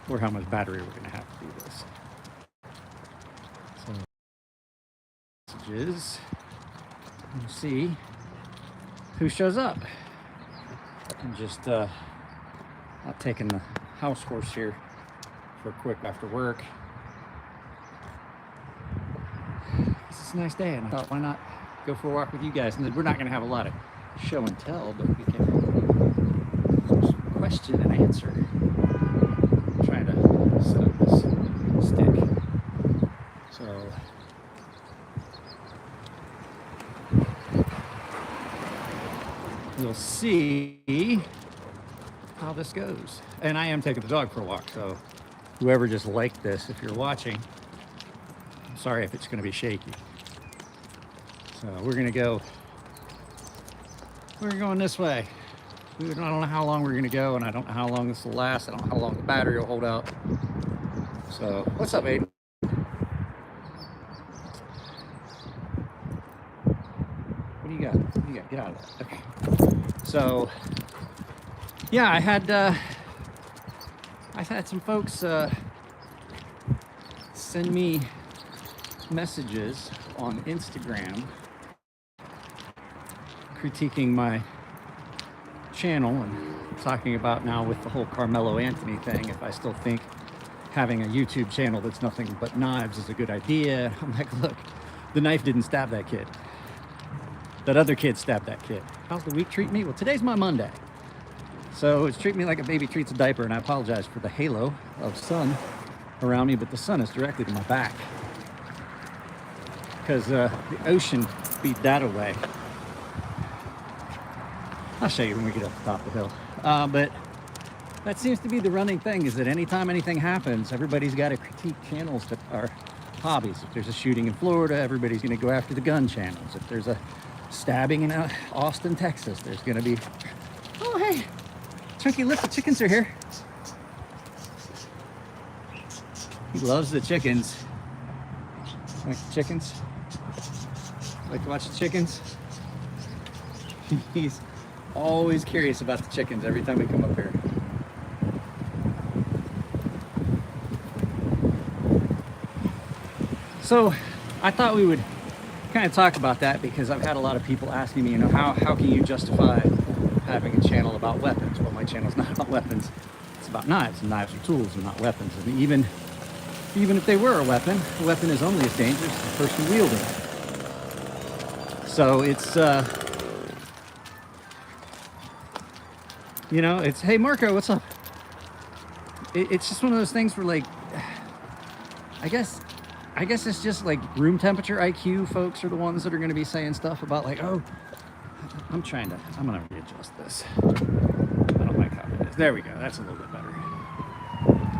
or how much battery we're going to have to do this. So messages, and see who shows up. I'm just not taking the house horse here for a quick after work. It's a nice day, and I thought, why not go for a walk with you guys? And we're not going to have a lot of show and tell, but we can question and answer. I'm trying to set up this stick. So we'll see how this goes. And I am taking the dog for a walk, so whoever just liked this, if you're watching, I'm sorry if it's going to be shaky. So we're going this way. I don't know how long we're going to go, and I don't know how long this will last. I don't know how long the battery will hold out. So what's up, Aiden? What do you got? What do you got? Get out of that. Okay. So yeah, I had some folks send me messages on Instagram critiquing my channel and talking about now with the whole Carmelo Anthony thing, if I still think having a YouTube channel that's nothing but knives is a good idea. I'm like, look, the knife didn't stab that kid. That other kid stabbed that kid. How's the week treat me? Well, today's my Monday. So it's treating me like a baby treats a diaper, and I apologize for the halo of sun around me, but the sun is directly to my back because the ocean beat that away. I'll show you when we get up the top of the hill. But that seems to be the running thing, is that anytime anything happens, everybody's got to critique channels that are hobbies. If there's a shooting in Florida, everybody's going to go after the gun channels. If there's a stabbing in Austin, Texas, there's going to be, oh, hey, Chunky, look, the chickens are here. He loves the chickens. Like the chickens? Like to watch the chickens? He's always curious about the chickens every time we come up here. So I thought we would kind of talk about that, because I've had a lot of people asking me, you know, how can you justify having a channel about weapons? Well, my channel's not about weapons. It's about knives, and knives are tools and not weapons. And even if they were a weapon is only as dangerous as the person wielding it. So it's, you know, it's, hey, Marco, what's up? It's just one of those things where, like, I guess it's just like room temperature IQ folks are the ones that are going to be saying stuff about, like, oh, I'm going to readjust this. I don't like how it is. There we go. That's a little bit better.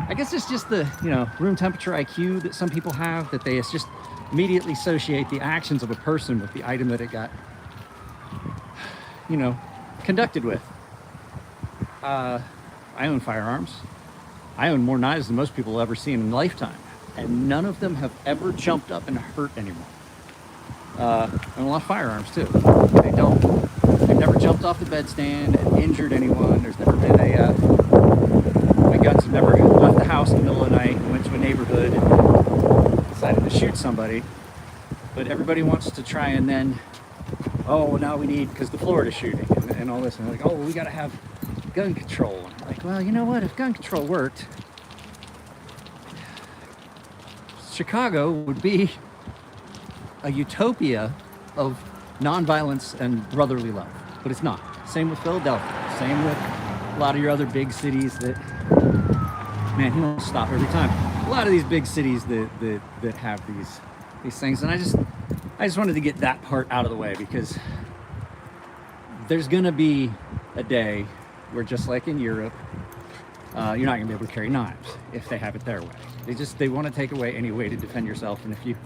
I guess it's just the, you know, room temperature IQ that some people have, that they just immediately associate the actions of a person with the item that it got, you know, conducted with. I own firearms. I own more knives than most people will ever see in a lifetime, and none of them have ever jumped up and hurt anyone. I own a lot of firearms too. They've never jumped off the bedstand and injured anyone. There's never been my guns have never left the house in the middle of the night and went to a neighborhood and decided to shoot somebody. But everybody wants to try and then, oh, well, now we need, because the Florida shooting and all this, and they're like, oh, well, we got to have gun control. And I'm like, well, you know what? If gun control worked, Chicago would be a utopia of nonviolence and brotherly love, but it's not. Same with Philadelphia. Same with a lot of your other big cities that, man, he won't stop every time. A lot of these big cities that have these things, and I just wanted to get that part out of the way, because there's gonna be a day where, just like in Europe, you're not gonna be able to carry knives if they have it their way. They want to take away any way to defend yourself, and if you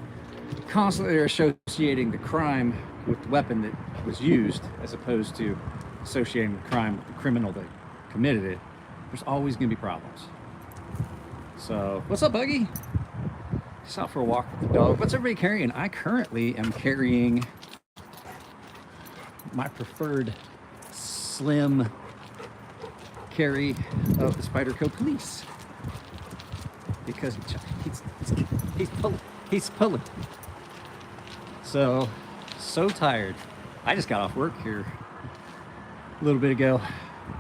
constantly are associating the crime with the weapon that was used, as opposed to associating the crime with the criminal that committed it, there's always going to be problems. So, what's up, Buggy? Just out for a walk with the dog. What's everybody carrying? I currently am carrying my preferred slim carry of the Spyderco Police. because he's pulling. So tired. I just got off work here a little bit ago.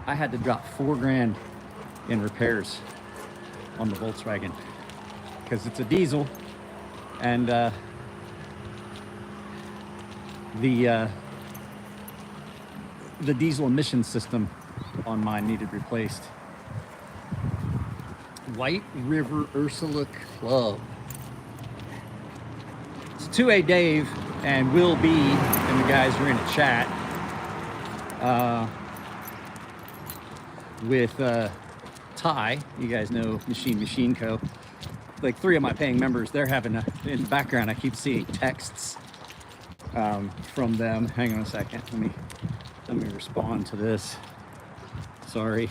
I had to drop $4 grand in repairs on the Volkswagen because it's a diesel, and the diesel emission system on mine needed replaced. White River Ursula Club. It's 2A Dave and Will B and the guys are in a chat with Ty. You guys know Machine Co. Like 3 of my paying members, they're having in the background, I keep seeing texts from them. Hang on a second. Let me respond to this. Sorry.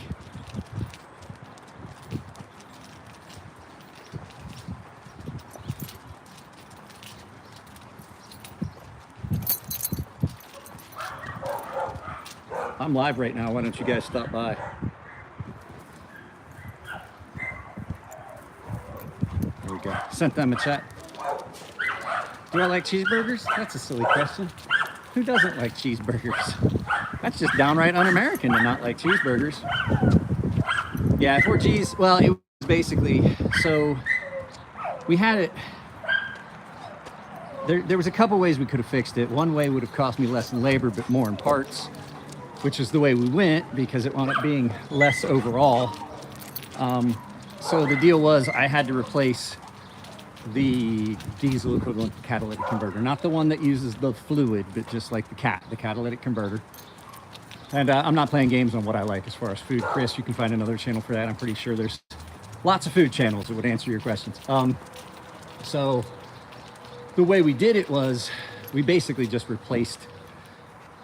I'm live right now. Why don't you guys stop by? There we go. Sent them a chat. Do I like cheeseburgers? That's a silly question. Who doesn't like cheeseburgers? That's just downright un-American to not like cheeseburgers. Yeah, 4Gs, well, it was basically, so we had it, there was a couple ways we could have fixed it. One way would have cost me less in labor, but more in parts, which is the way we went because it wound up being less overall. So the deal was I had to replace the diesel equivalent catalytic converter, not the one that uses the fluid, but just like the catalytic converter. And I'm not playing games on what I like as far as food. Chris, you can find another channel for that. I'm pretty sure there's lots of food channels that would answer your questions. So the way we did it was we basically just replaced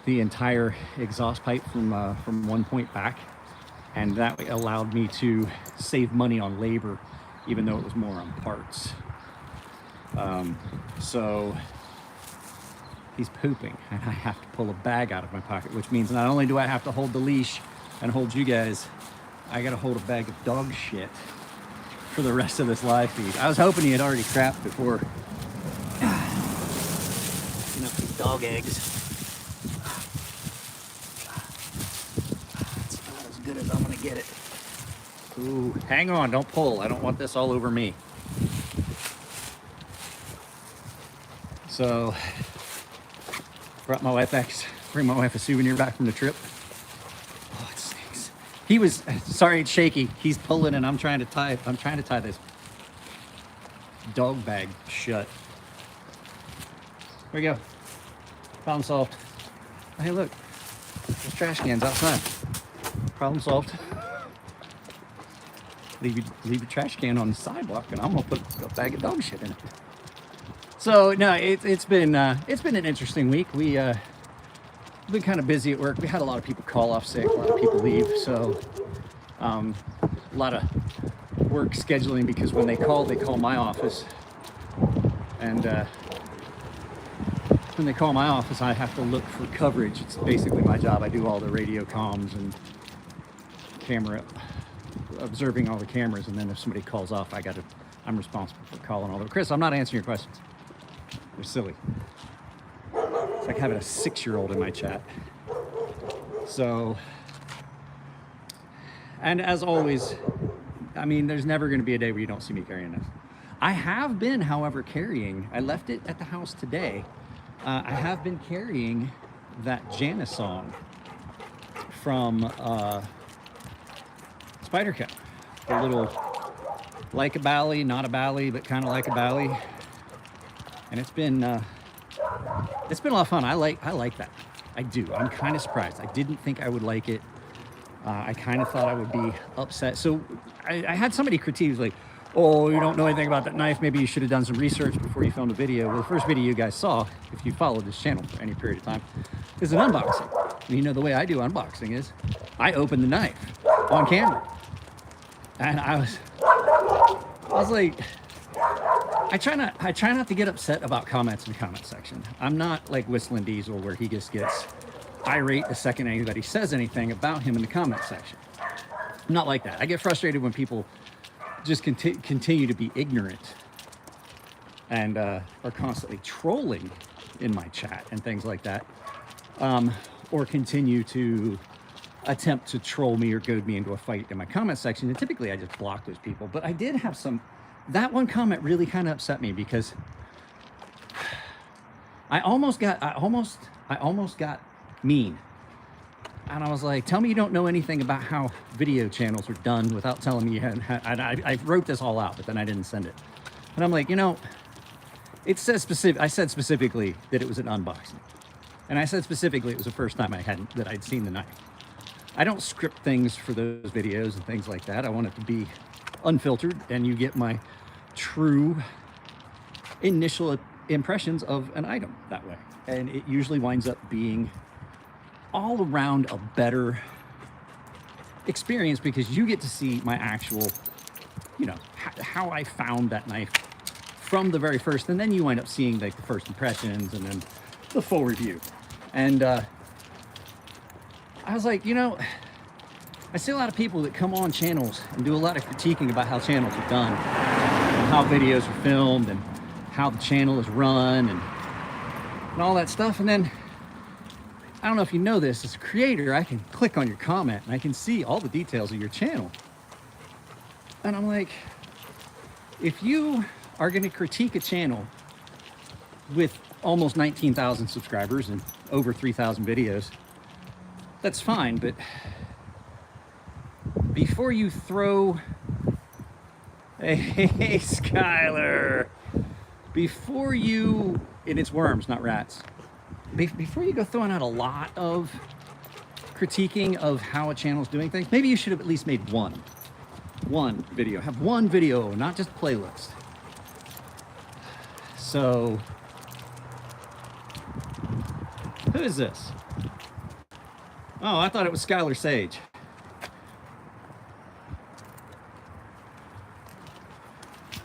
the entire exhaust pipe from one point back, and that allowed me to save money on labor, even though it was more on parts. So he's pooping, and I have to pull a bag out of my pocket, which means not only do I have to hold the leash and hold you guys, I gotta hold a bag of dog shit for the rest of this live feed. I was hoping he had already crapped before. Enough these dog eggs. It's not as good as I'm gonna get it. Ooh, hang on, don't pull. I don't want this all over me. So, bring my wife a souvenir back from the trip. Oh, it stinks. He was, sorry, it's shaky. He's pulling and I'm trying to tie this dog bag shut. There we go. Problem solved. Hey, look, there's trash cans outside. Problem solved. Leave your trash can on the sidewalk and I'm gonna put a bag of dog shit in it. So no, it's been an interesting week. We've been kind of busy at work. We had a lot of people call off sick, a lot of people leave, so a lot of work scheduling because when they call my office, and when they call my office, I have to look for coverage. It's basically my job. I do all the radio comms and camera, observing all the cameras, and then if somebody calls off, I'm responsible for calling all the. Chris, I'm not answering your questions. They're silly. It's like having a 6-year-old in my chat. So, and as always, I mean, there's never going to be a day where you don't see me carrying this. I have been, however, carrying, I left it at the house today. I have been carrying that Janice song from Spider Cat. The little, like a bally, not a bally, but kind of like a bally. And it's been a lot of fun. I like that. I do. I'm kind of surprised. I didn't think I would like it. I kind of thought I would be upset. So I had somebody critique like, oh, you don't know anything about that knife. Maybe you should have done some research before you filmed a video. Well, the first video you guys saw, if you followed this channel for any period of time, is an unboxing. And you know the way I do unboxing is I open the knife on camera. And I was like, I try not to get upset about comments in the comment section. I'm not like Whistling Diesel where he just gets irate the second anybody says anything about him in the comment section. I'm not like that. I get frustrated when people just continue to be ignorant and are constantly trolling in my chat and things like that, or continue to attempt to troll me or goad me into a fight in my comment section. And typically I just block those people. But I did have that one comment really kind of upset me, because I almost got mean. And I was like, tell me you don't know anything about how video channels are done without telling me. I wrote this all out, but then I didn't send it. And I'm like, you know, it says I said specifically that it was an unboxing. And I said specifically it was the first time I'd seen the knife. I don't script things for those videos and things like that. I want it to be unfiltered, and you get my true initial impressions of an item that way. And it usually winds up being all around a better experience, because you get to see my actual, you know, how I found that knife from the very first, and then you wind up seeing like the first impressions and then the full review. And I was like, you know, I see a lot of people that come on channels and do a lot of critiquing about how channels are done, and how videos are filmed, and how the channel is run, and all that stuff. And then, I don't know if you know this, as a creator, I can click on your comment and I can see all the details of your channel. And I'm like, if you are going to critique a channel with almost 19,000 subscribers and over 3,000 videos, that's fine. But before you throw, hey Skylar, before you, and it's worms, not rats, before you go throwing out a lot of critiquing of how a channel's doing things, maybe you should have at least made one video. Have one video, not just playlist. So, who is this? Oh, I thought it was Skylar Sage.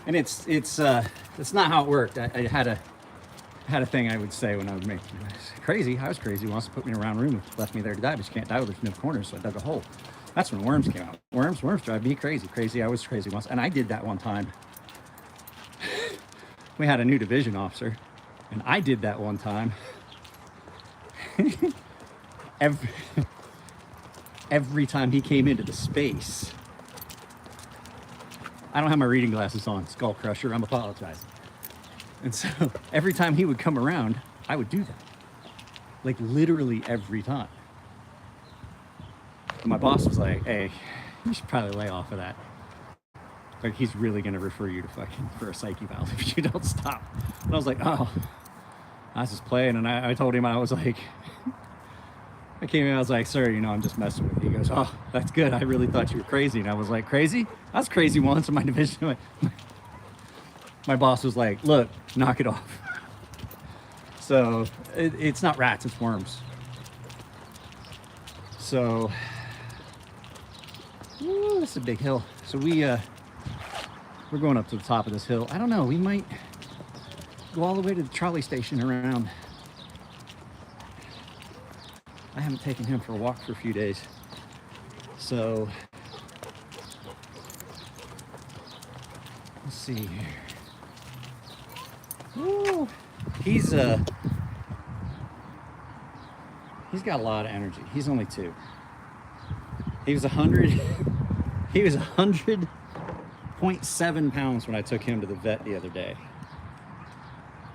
And it's not how it worked. I had a thing I would say when I would make crazy. I was crazy. He wants to put me in a round room and left me there to die, but you can't die where there's no corners, so I dug a hole. That's when worms came out. Worms drive me crazy. Crazy, I was crazy once. And I did that one time. We had a new division officer, and I did that one time. Every time he came into the space, I don't have my reading glasses on, Skull Crusher, I'm apologizing. And so every time he would come around, I would do that. Like literally every time. And my boss was like, hey, you should probably lay off of that. Like, he's really gonna refer you to for a psyche valve if you don't stop. And I was like, oh, I was just playing. And I told him, I was like, I came in, I was like, sir, you know, I'm just messing with you. He goes, oh, that's good. I really thought you were crazy. And I was like, crazy? I was crazy once in my division. My boss was like, look, knock it off. So it's not rats, it's worms. So, ooh, this is a big hill. So we're going up to the top of this hill. I don't know, we might go all the way to the trolley station around. I haven't taken him for a walk for a few days. So, let's see here. Woo. He's got a lot of energy. He's only 2. He was 100.7 pounds when I took him to the vet the other day.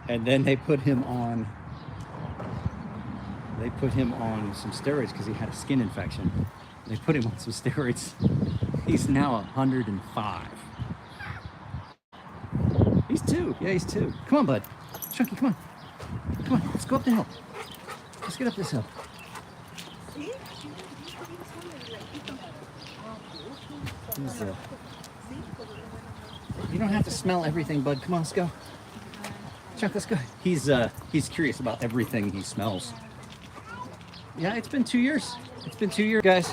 And then they put him on some steroids because he had a skin infection. They put him on some steroids. He's now 105. He's 2. Yeah, he's 2. Come on, bud. Chunky, come on. Come on, let's go up the hill. Let's get up this hill. You don't have to smell everything, bud. Come on, let's go. Chuck, let's go. He's curious about everything he smells. Yeah, it's been 2 years. It's been 2 years, guys.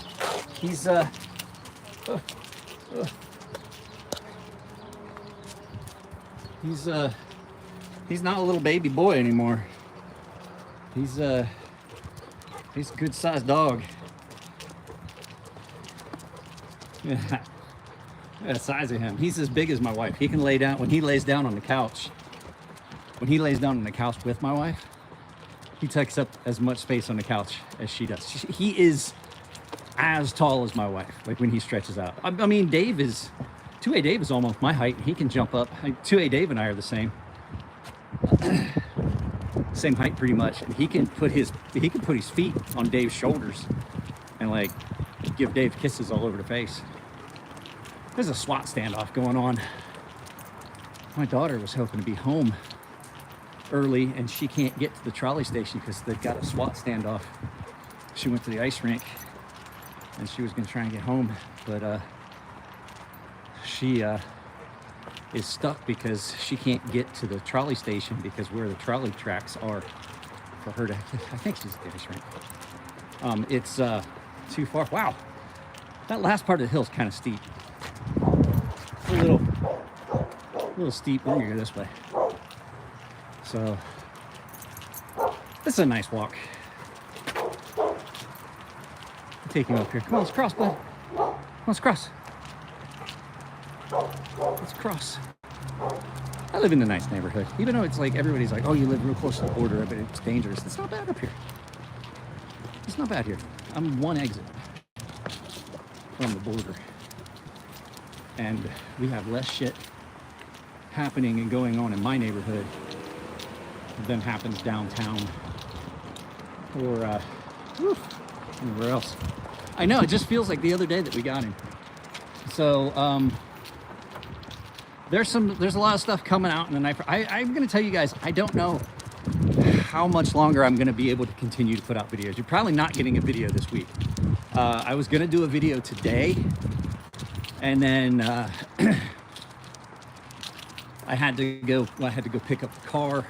He's he's not a little baby boy anymore. He's a good sized dog. Yeah. The size of him. He's as big as my wife. He can lay down, when he lays down on the couch, with my wife, he takes up as much space on the couch as she does. He is as tall as my wife, like when he stretches out. I mean, 2A Dave is almost my height. He can jump up. 2A Dave and I are the same. Same height pretty much. And he can put his feet on Dave's shoulders and like give Dave kisses all over the face. There's a SWAT standoff going on. My daughter was hoping to be home early and she can't get to the trolley station because they've got a SWAT standoff. She went to the ice rink and she was gonna try and get home, but she is stuck because she can't get to the trolley station because where the trolley tracks are for her to, I think she's at the ice rink. It's too far. Wow, that last part of the hill is kind of steep. A little steep when you go this way. So this is a nice walk. Take him up here. Come on, let's cross, bud. Come on, let's cross. Let's cross. I live in a nice neighborhood. Even though it's like everybody's like, oh, you live real close to the border, but it's dangerous. It's not bad up here. It's not bad here. I'm one exit from the border. And we have less shit happening and going on in my neighborhood than happens downtown or anywhere else. I know, it just feels like the other day that we got him. So there's a lot of stuff coming out in the night. I'm gonna tell you guys, I don't know how much longer I'm gonna be able to continue to put out videos. You're probably not getting a video this week. I was gonna do a video today, and then I had to go pick up the car,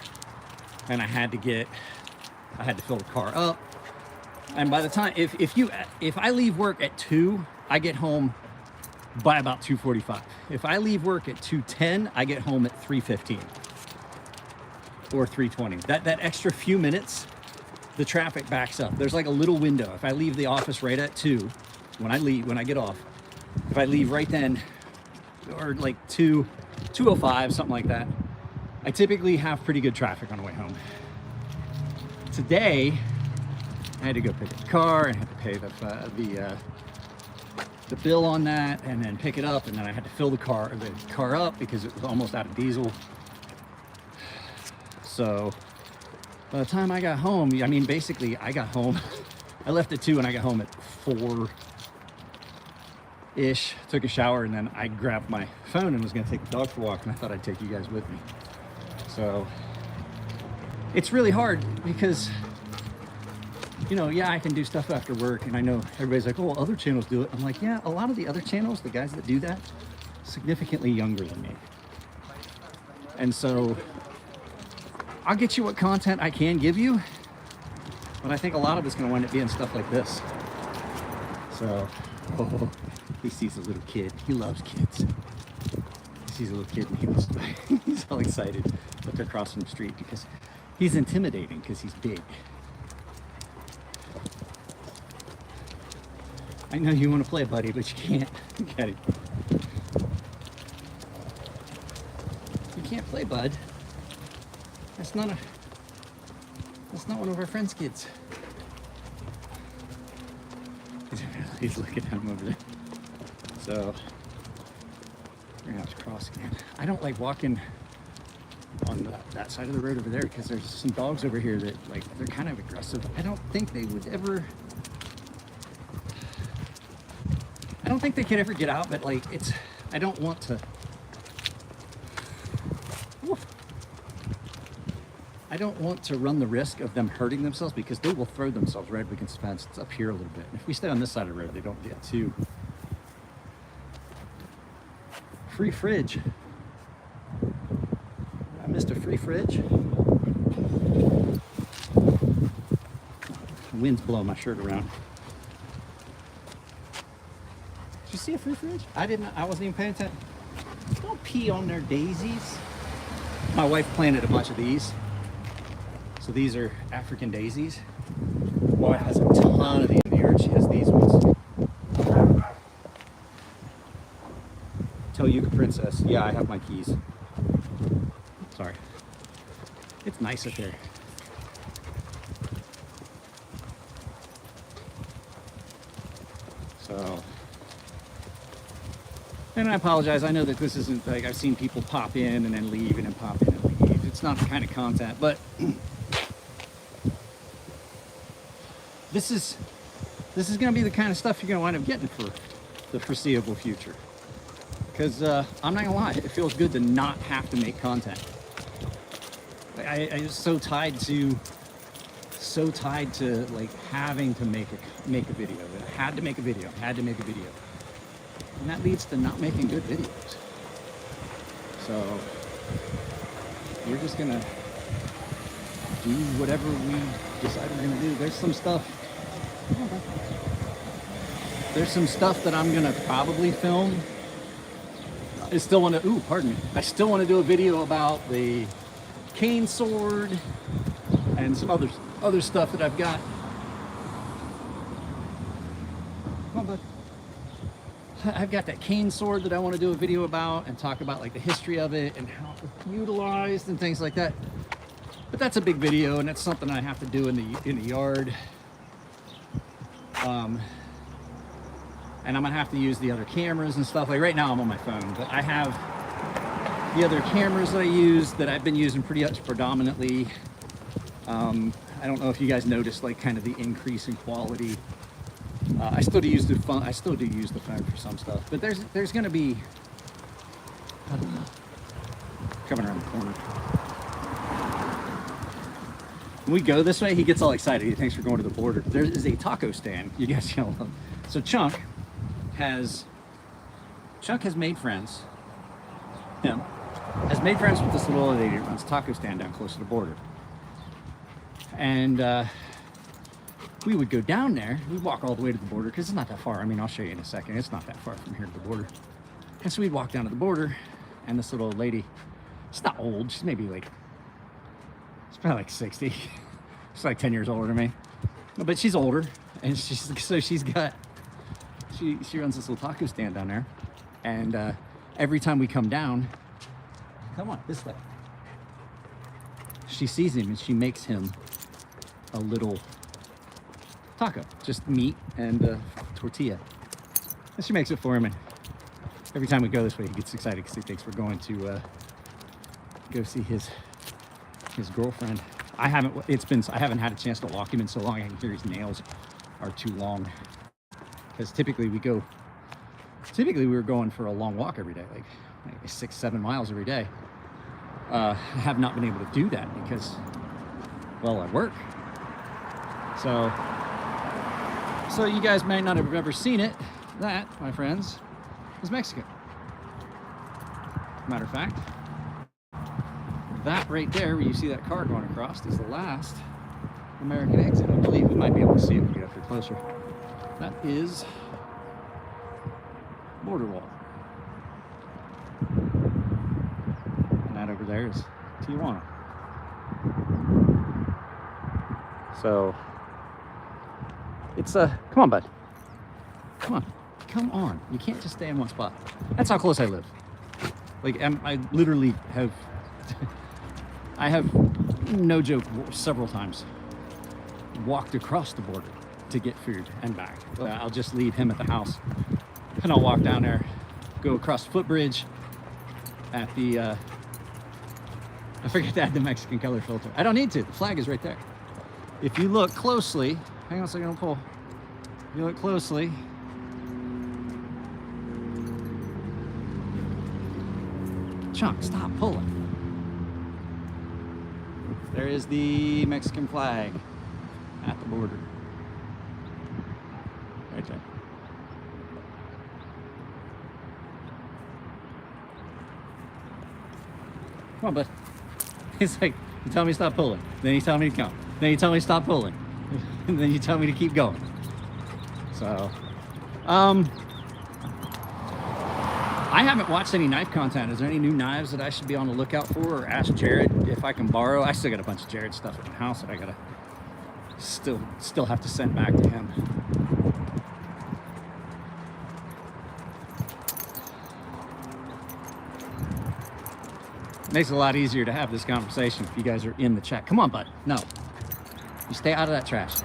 and I had to fill the car up. And by the time, if I leave work at 2, I get home by about 2:45. If I leave work at 2:10, I get home at 3:15 or 3:20. That extra few minutes, the traffic backs up. There's like a little window. If I leave the office right at 2, when I get off, if I leave right then, or like 2:05, something like that, I typically have pretty good traffic on the way home. Today, I had to go pick up the car and had to pay the bill on that, and then pick it up, and then I had to fill the car up because it was almost out of diesel. So by the time I got home, I mean, basically I got home, I left at 2 and I got home at 4-ish, took a shower, and then I grabbed my phone and was gonna take the dog for a walk, and I thought I'd take you guys with me. So it's really hard because, you know, yeah, I can do stuff after work, and I know everybody's like, oh, other channels do it. I'm like, yeah, a lot of the other channels, the guys that do that, significantly younger than me. And so I'll get you what content I can give you, but I think a lot of it's going to wind up being stuff like this. So, oh, he sees a little kid. He loves kids. He sees a little kid, and he's all excited that they're crossing the street because he's intimidating because he's big. I know you want to play, buddy, but you can't. Get it. You can't play, bud. That's not one of our friends' kids. He's looking at him over there. So we're gonna have to cross again. I don't like walking on that side of the road over there because there's some dogs over here that, like, they're kind of aggressive. I don't think they would ever. I don't think they could ever get out, but like, I don't want to. I don't want to run the risk of them hurting themselves because they will throw themselves right up against the fence. It's up here a little bit. If we stay on this side of the road, they don't get too. Free fridge. I missed a free fridge. The wind's blowing my shirt around. Did you see a free fridge? I wasn't even paying attention. Don't pee on their daisies. My wife planted a bunch of these. So these are African daisies. My wife has a ton of these in the yard. She has these ones. Yucca Princess. Yeah, I have my keys. Sorry. It's nice up there. So, and I apologize. I know that this isn't like, I've seen people pop in and then leave and then pop in and leave. It's not the kind of content, but this is going to be the kind of stuff you're going to wind up getting for the foreseeable future. Because I'm not going to lie, it feels good to not have to make content. I was so tied to like having to make a video. I had to make a video. And that leads to not making good videos. So we're just gonna do whatever we decide we're gonna do. There's some stuff that I'm gonna probably film. I still want to, I still want to do a video about the cane sword and some other stuff that I've got. Come on, bud. I've got that cane sword that I want to do a video about and talk about like the history of it and how it was utilized and things like that. But that's a big video, and that's something I have to do in the yard. And I'm gonna have to use the other cameras and stuff. Like right now I'm on my phone, but I have the other cameras that I use that I've been using pretty much predominantly. I don't know if you guys noticed like kind of the increase in quality. I still do use the phone. I still do use the phone for some stuff, but there's gonna be, I don't know, coming around the corner. When we go this way, he gets all excited. He thinks we're going to the border. There is a taco stand. You guys know. So Chunk has made friends. Him has made friends with this little old lady that runs a taco stand down close to the border. And we would go down there. We'd walk all the way to the border because it's not that far. I mean, I'll show you in a second. It's not that far from here to the border. And so we'd walk down to the border, and this little old lady, she's not old. She's maybe like, she's probably like 60. She's like 10 years older than me. But she's older, and she runs this little taco stand down there. And every time we come down, come on, this way. She sees him and she makes him a little taco, just meat and tortilla. And she makes it for him, and every time we go this way, he gets excited because he thinks we're going to go see his girlfriend. I haven't had a chance to walk him in so long. I can hear his nails are too long. Because typically we were going for a long walk every day, like 6-7 miles every day. I have not been able to do that because, well, I work. So you guys might not have ever seen it. That, my friends, is Mexico. Matter of fact, that right there, where you see that car going across, is the last American exit. I believe we might be able to see it when we get up here closer. That is border wall. And that over there is Tijuana. So it's come on, bud. Come on. You can't just stay in one spot. That's how close I live. Like I literally have I have, no joke, several times walked across the border to get food and back. I'll just leave him at the house and I'll walk down there, go across the footbridge at the, I forget to add the Mexican color filter. I don't need to, the flag is right there. If you look closely, hang on a second, I'll pull. If you look closely, Chunk, stop pulling. There is the Mexican flag at the border. Right there. Come on, bud. It's like, you tell me to stop pulling. Then you tell me to come. Then you tell me to stop pulling. And then you tell me to keep going. So, I haven't watched any knife content. Is there any new knives that I should be on the lookout for, or ask Jared if I can borrow? I still got a bunch of Jared stuff at the house that I gotta still have to send back to him. Makes it a lot easier to have this conversation if you guys are in the chat. Come on, bud. No. You stay out of that trash.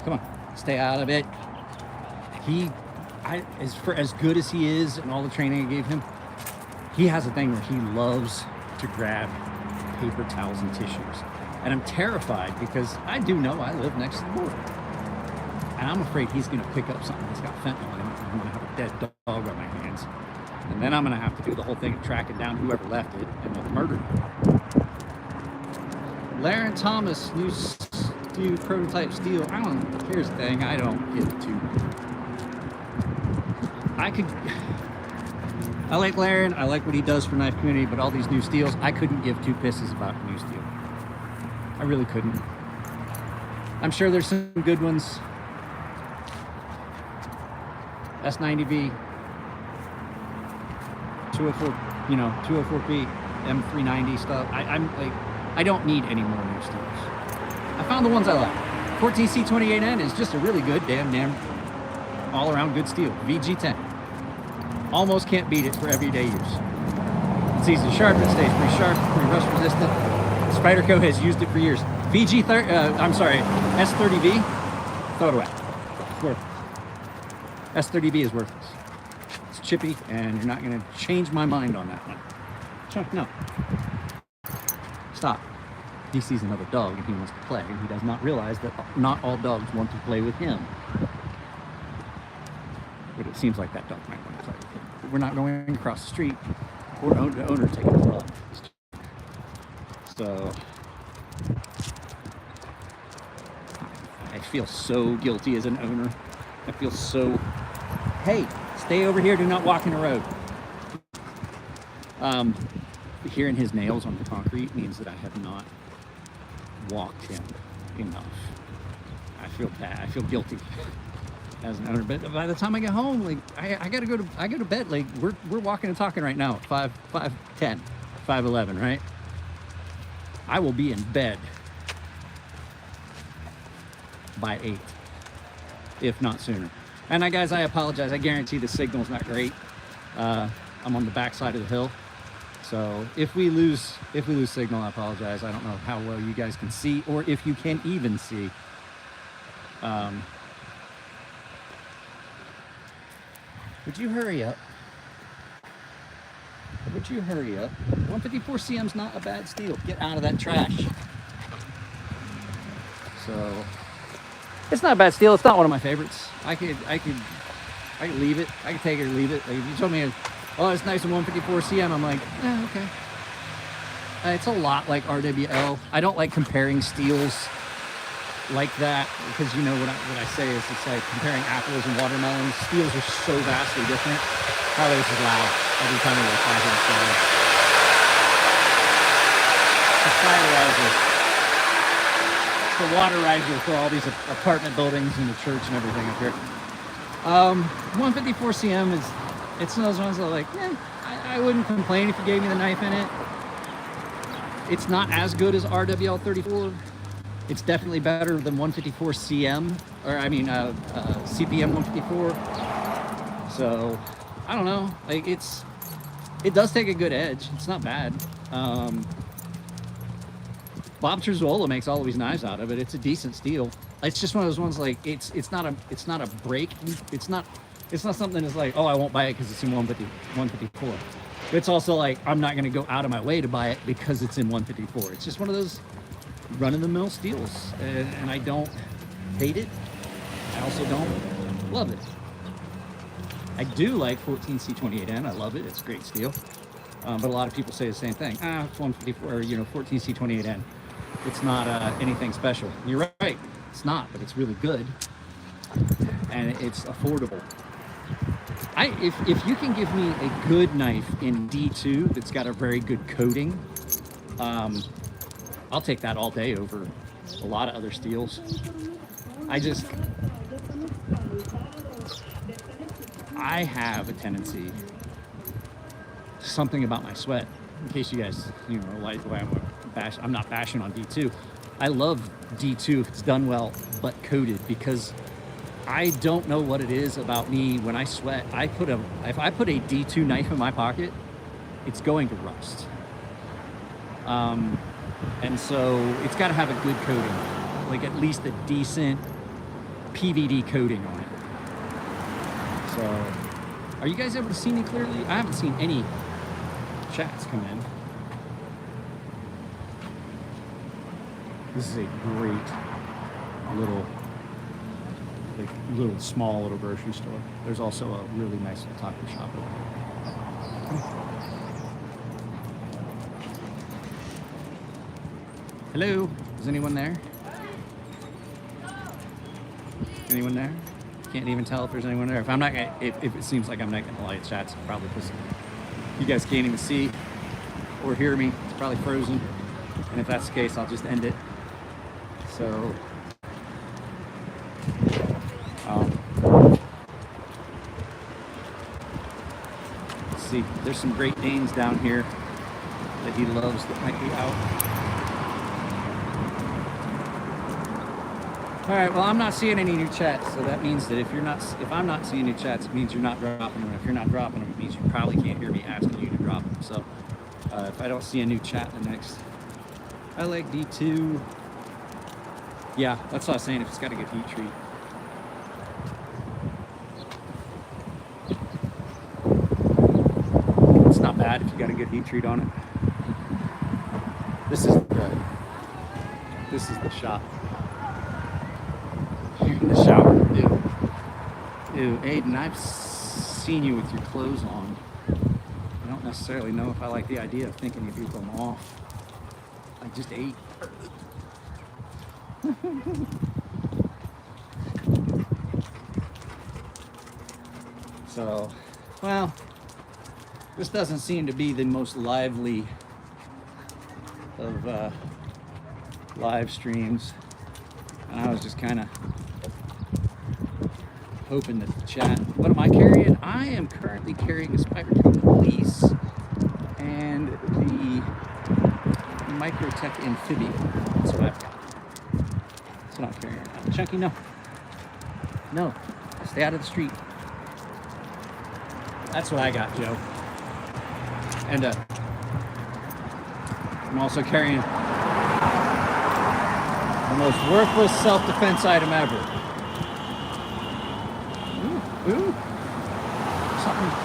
Come on. Stay out of it. As good as he is and all the training I gave him, he has a thing where he loves to grab paper towels and tissues. And I'm terrified because I do know I live next to the border. And I'm afraid he's going to pick up something that's got fentanyl in it, and I'm going to have a dead dog on my hands. And then I'm going to have to do the whole thing of tracking down whoever left it and then murder him. Laren Thomas, new prototype steel. Here's the thing, I don't give two. I like Laren, I like what he does for knife community, but all these new steels, I couldn't give two pisses about new steel. I really couldn't. I'm sure there's some good ones. S90V, 204, 204P, M390 stuff. I don't need any more new steels. I found the ones I like. 14C28N is just a really good damn all-around good steel. VG10. Almost can't beat it for everyday use. It's easy to sharpen, it stays pretty sharp, pretty rust resistant. Spyderco has used it for years. S30V, throw it away. It's worthless. S30V is worthless. It's chippy, and you're not going to change my mind on that one. No. Stop. He sees another dog and he wants to play. He does not realize that not all dogs want to play with him. But it seems like that dog might want to play with him. But we're not going across the street or the owner taking a run. So I feel so guilty as an owner. I feel so, hey, stay over here, do not walk in the road. Hearing his nails on the concrete means that I have not walked him enough. I feel bad, I feel guilty as an owner, but by the time I get home, like I go to bed, like we're walking and talking right now, 5:10, 5:11, right? I will be in bed by 8, if not sooner. And guys, I apologize. I guarantee the signal's not great. I'm on the back side of the hill, so if we lose signal, I apologize. I don't know how well you guys can see, or if you can even see. Would you hurry up? Would you hurry up? 154 CM's not a bad steel. Get out of that trash. So it's not a bad steel. It's not one of my favorites. I could leave it. I could take it or leave it. Like if you told me, oh, it's nice in 154 CM, I'm like, okay. It's a lot like RWL. I don't like comparing steels like that because you know what I say is it's like comparing apples and watermelons. Steels are so vastly different. Oh, this is loud. Every time we fly here, it's a fire riser. It's the water riser for all these apartment buildings and the church and everything up here. 154 CM it's one of those ones that like, I wouldn't complain if you gave me the knife in it. It's not as good as RWL 34. It's definitely better than 154 CM, or I mean CPM 154. So I don't know. Like it does take a good edge. It's not bad. Bob Trezzola makes all of his knives out of it. It's a decent steel. It's just one of those ones like it's not a break. It's not something that's like, oh, I won't buy it because it's in 154. But it's also like I'm not going to go out of my way to buy it because it's in 154. It's just one of those run-of-the-mill steels, and I don't hate it. I also don't love it. I do like 14C28N. I love it. It's a great steel. But a lot of people say the same thing. It's 154, or 14C28N. It's not anything special. You're right. It's not, but it's really good, and it's affordable. If you can give me a good knife in D2 that's got a very good coating, I'll take that all day over a lot of other steels. I have a tendency, something about my sweat, in case you guys, like the way I'm not bashing on D2. I love D2 if it's done well, but coated, because I don't know what it is about me when I sweat. If I put a D2 knife in my pocket, it's going to rust. And so it's got to have a good coating, like at least a decent PVD coating on it. So, are you guys able to see me clearly? I haven't seen any chats come in. This is a great small little grocery store. There's also a really nice little taco shop over there. Hello, is anyone there? Anyone there? Can't even tell if there's anyone there. If I'm not, if it seems like I'm not gonna light chats, probably because you guys can't even see or hear me. It's probably frozen, and if that's the case, I'll just end it. So, let's see. There's some Great Danes down here that he loves that might be out. All right, well, I'm not seeing any new chats, so that means that if I'm not seeing new chats, it means you're not dropping them. If you're not dropping them, it means you probably can't hear me asking you to drop them. So if I don't see a new chat in the next, I like D2. Yeah, that's what I was saying, if it's got a good heat treat. It's not bad if you got a good heat treat on it. This is the shot. In the shower. Ew, Aiden, I've seen you with your clothes on. I don't necessarily know if I like the idea of thinking of you them off. I just ate. So, well, this doesn't seem to be the most lively of live streams. And I was just kind of hoping that the chat. What am I carrying? I am currently carrying a Spyderco Police and the Microtech Amphibia. That's what I've got. That's what I'm carrying right now. Chunky, no. No. Stay out of the street. That's what I got, Joe. And I'm also carrying the most worthless self-defense item ever. Ooh.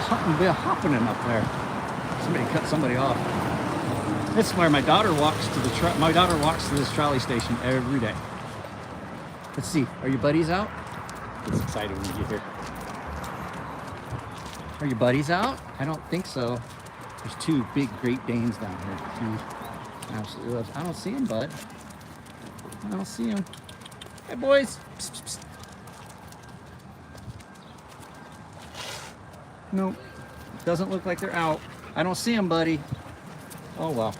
Something been happening up there. Somebody cut somebody off. This is where my daughter walks to this trolley station every day. Let's see. Are your buddies out? It's exciting when you get here. Are your buddies out? I don't think so. There's two big Great Danes down here. Two absolutely loves. I don't see them, bud. I don't see them. Hey, boys. Psst, psst, psst. Nope. Doesn't look like they're out. I don't see them, buddy. Oh, well.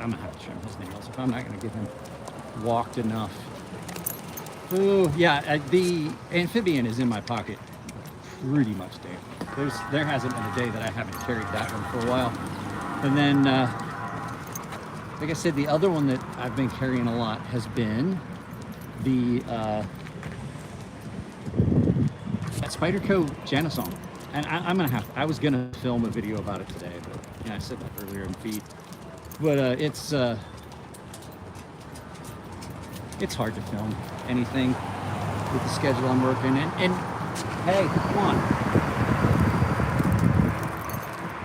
I'm gonna have to trim his nails if I'm not gonna get him walked enough. Ooh, yeah, the amphibian is in my pocket pretty much daily. There hasn't been a day that I haven't carried that one for a while. And then, like I said, the other one that I've been carrying a lot has been the Spyderco Janison. And I was gonna film a video about it today, but yeah, I said that earlier in the feed. But it's hard to film anything with the schedule I'm working in. And hey, come on.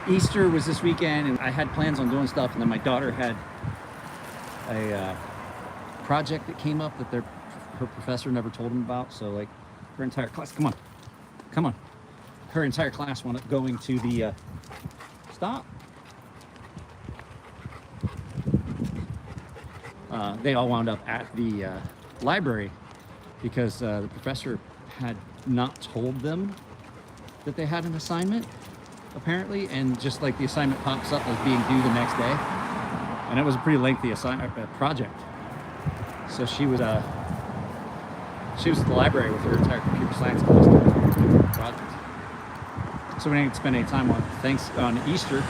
Easter was this weekend, and I had plans on doing stuff, and then my daughter had a project that came up that her professor never told them about. So like her entire class, come on. Her entire class wound up going to the stop. They all wound up at the library because the professor had not told them that they had an assignment, apparently, and just like the assignment pops up as being due the next day, and it was a pretty lengthy project. So she was at the library with her entire computer science class doing the project. So we didn't spend any time on Easter.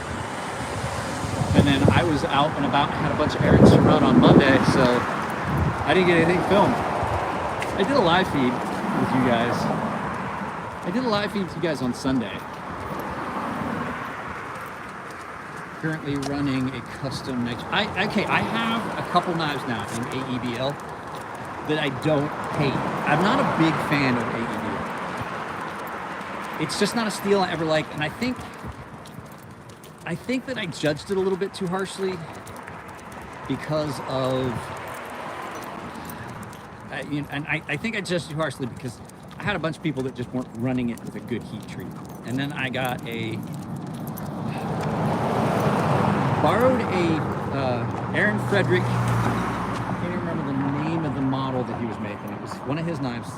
And then I was out and about and had a bunch of errands to run on Monday, so I didn't get anything filmed. I did a live feed with you guys. I did a live feed with you guys on Sunday. Currently running a custom knife. I have a couple knives now in AEBL that I don't hate. I'm not a big fan of AEBL. It's just not a steel I ever liked, and I think that I judged it a little bit too harshly because of, I think I judged it too harshly because I had a bunch of people that just weren't running it with a good heat treat. And then I got borrowed a Aaron Frederick, I can't even remember the name of the model that he was making. It was one of his knives.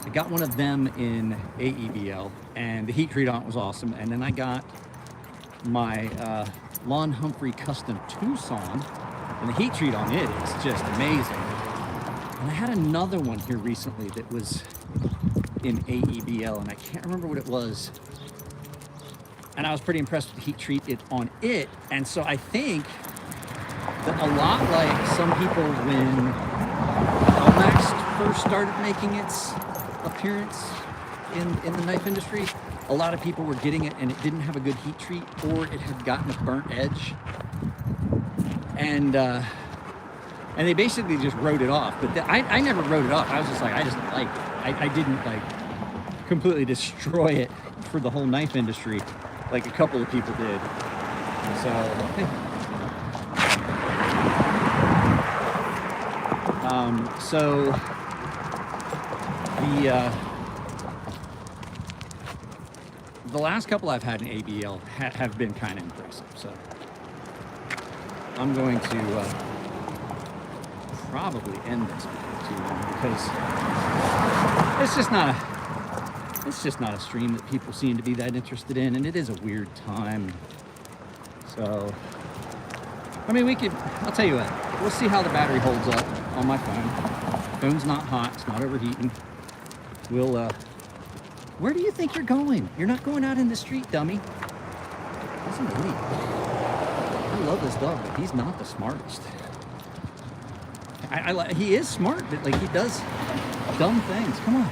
I got one of them in AEBL, and the heat treat on it was awesome. And then I got my Lon Humphrey Custom Tucson, and the heat treat on it is just amazing. And I had another one here recently that was in AEBL, and I can't remember what it was. And I was pretty impressed with the heat treat on it. And so I think that a lot like some people when Elmax first started making its appearance in the knife industry, a lot of people were getting it and it didn't have a good heat treat, or it had gotten a burnt edge, and they basically just wrote it off. But I never wrote it off. I was just like, I just liked it. I didn't like completely destroy it for the whole knife industry like a couple of people did. So the last couple I've had in ABL have been kind of impressive. So I'm going to probably end this too long because it's just not a stream that people seem to be that interested in, and it is a weird time. So I mean, I'll tell you what, we'll see how the battery holds up on my phone. Phone's not hot, it's not overheating. Where do you think you're going? You're not going out in the street, dummy. He's an idiot. I love this dog, but he's not the smartest. He is smart, but like he does dumb things. Come on.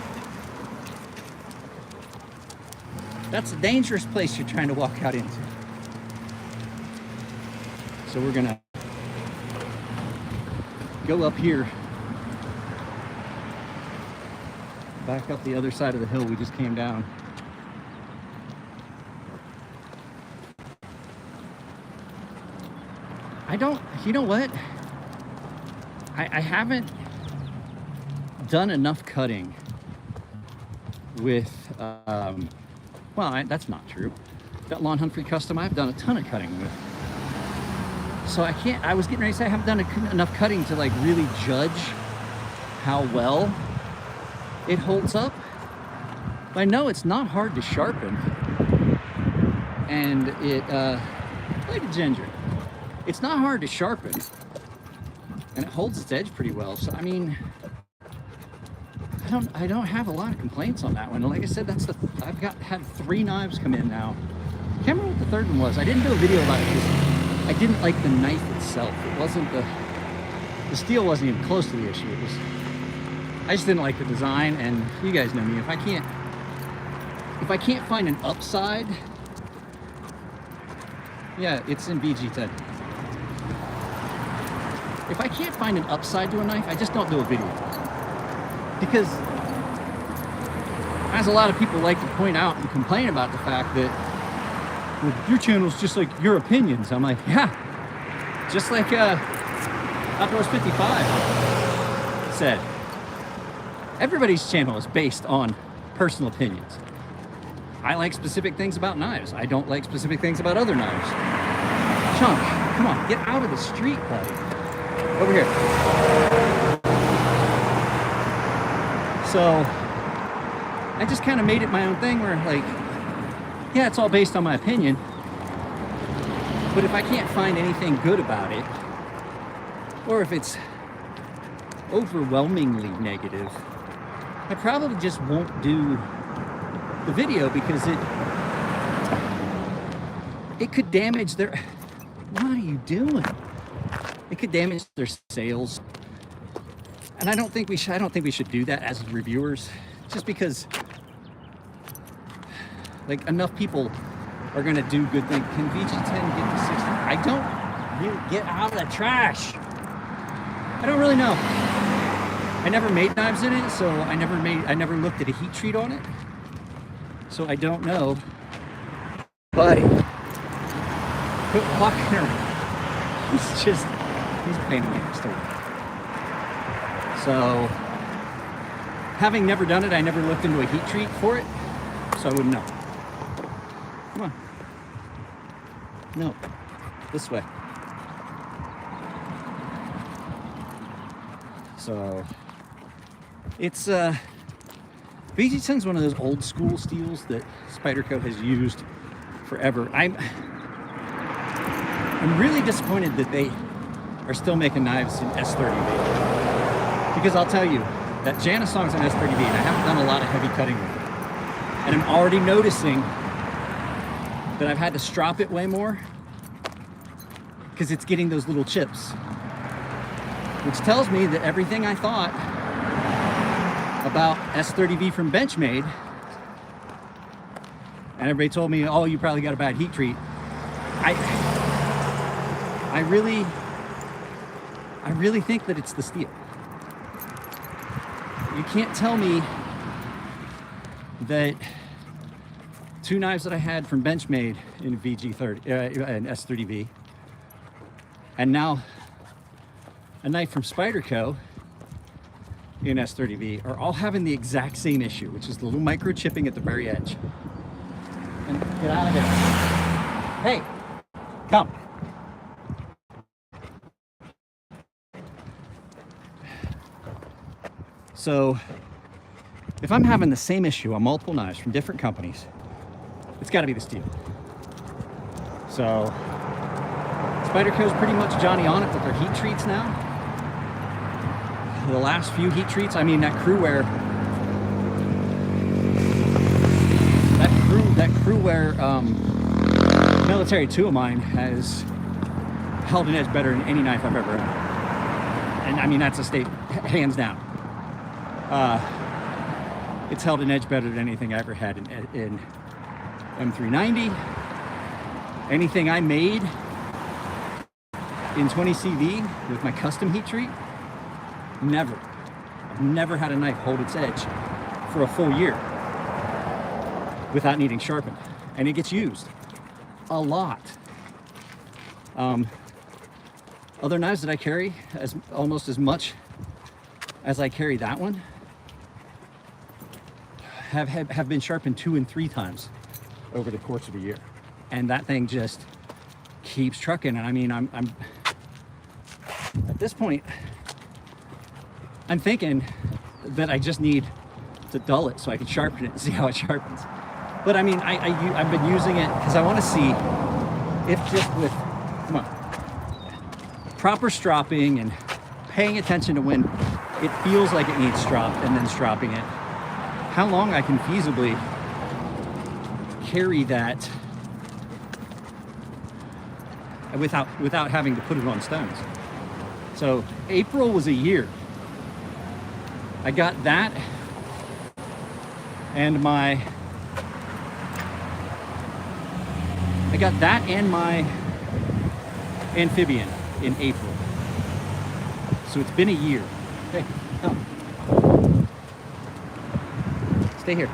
That's a dangerous place you're trying to walk out into. So we're gonna go up here, back up the other side of the hill we just came down. You know what? I haven't done enough cutting with, well, that's not true. That Lon Humphrey Custom, I've done a ton of cutting with. So I was getting ready to say I haven't done enough cutting to like really judge how well it holds up. But I know it's not hard to sharpen. And like a ginger. It's not hard to sharpen. And it holds its edge pretty well. So I mean, I don't have a lot of complaints on that one. And like I said, I've had 3 knives come in now. I can't remember what the third one was. I didn't do a video about it because I didn't like the knife itself. It wasn't the steel wasn't even close to the issue. I just didn't like the design, and you guys know me. If I can't find an upside, yeah, it's in BG10. If I can't find an upside to a knife, I just don't do a video. Because, as a lot of people like to point out and complain about the fact that, well, your channel's just like your opinions. I'm like, yeah, just like Outdoors 55 said, everybody's channel is based on personal opinions. I like specific things about knives. I don't like specific things about other knives. Chunk, come on, get out of the street, buddy. Over here. So I just kind of made it my own thing where, like, yeah, it's all based on my opinion, but if I can't find anything good about it, or if it's overwhelmingly negative, I probably just won't do the video because it could damage What are you doing? It could damage their sales. And I don't think we should do that as reviewers, just because like enough people are gonna do good things. Can VG10 get to 60? I don't really get out of the trash. I don't really know. I never made knives in it, so I never looked at a heat treat on it. So I don't know. But quit walking around. He's a pain in the ass to work. So, having never done it, I never looked into a heat treat for it, so I wouldn't know. Come on. No, this way. So, it's, VG10 is one of those old school steels that Spyderco has used forever. I'm really disappointed that they are still making knives in S30V. Because I'll tell you, that Janus song's on S30V, and I haven't done a lot of heavy cutting with it. And I'm already noticing that I've had to strop it way more because it's getting those little chips. Which tells me that everything I thought about S30V from Benchmade, and everybody told me, oh, you probably got a bad heat treat. I really think that it's the steel. You can't tell me that two knives that I had from Benchmade in and S30V, and now a knife from Spyderco in S30V are all having the exact same issue, which is the little microchipping at the very edge. And get out of there. Hey, come. So if I'm having the same issue on multiple knives from different companies, it's got to be the steel. So Spyderco's pretty much Johnny on it with their heat treats now. The last few heat treats, I mean, that Crewwear Military 2 of mine has held an edge better than any knife I've ever had. And I mean, that's a state, hands down. It's held an edge better than anything I ever had in M390. Anything I made in 20 CV with my custom heat treat, never. I've never had a knife hold its edge for a full year without needing sharpened. And it gets used a lot. Other knives that I carry, almost as much as I carry that one, have been sharpened 2 and 3 times over the course of a year. And that thing just keeps trucking. And I mean, I'm at this point, I'm thinking that I just need to dull it so I can sharpen it and see how it sharpens. But I mean, I've been using it because I want to see if just with, come on, proper stropping and paying attention to when it feels like it needs stropped and then stropping it, how long I can feasibly carry that without having to put it on stones. So April was a year. I got that and my amphibian in April. So it's been a year. Hey, come. Stay here.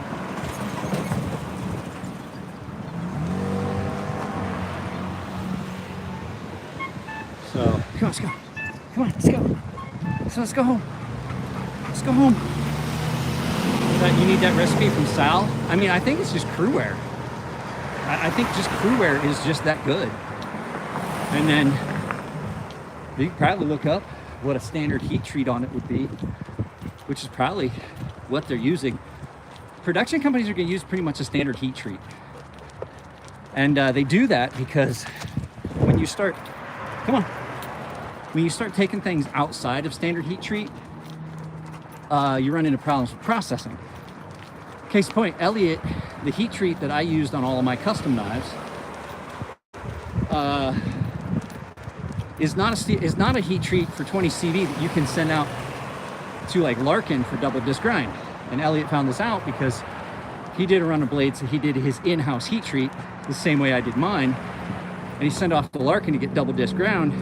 So, come on, let's go. Come on, let's go. So let's go home. Let's go home. You need that recipe from Sal? I mean, I think it's just Crewwear. I think just Crewwear is just that good. And then you can probably look up what a standard heat treat on it would be, which is probably what they're using. Production companies are going to use pretty much a standard heat treat. And they do that because when you start, when you start taking things outside of standard heat treat, you run into problems with processing. Case in point, Elliot, the heat treat that I used on all of my custom knives, is not a heat treat for 20 CV that you can send out to like Larkin for double disc grind. And Elliot found this out because he did a run of blades, so he did his in-house heat treat the same way I did mine, and he sent off to Larkin to get double disc ground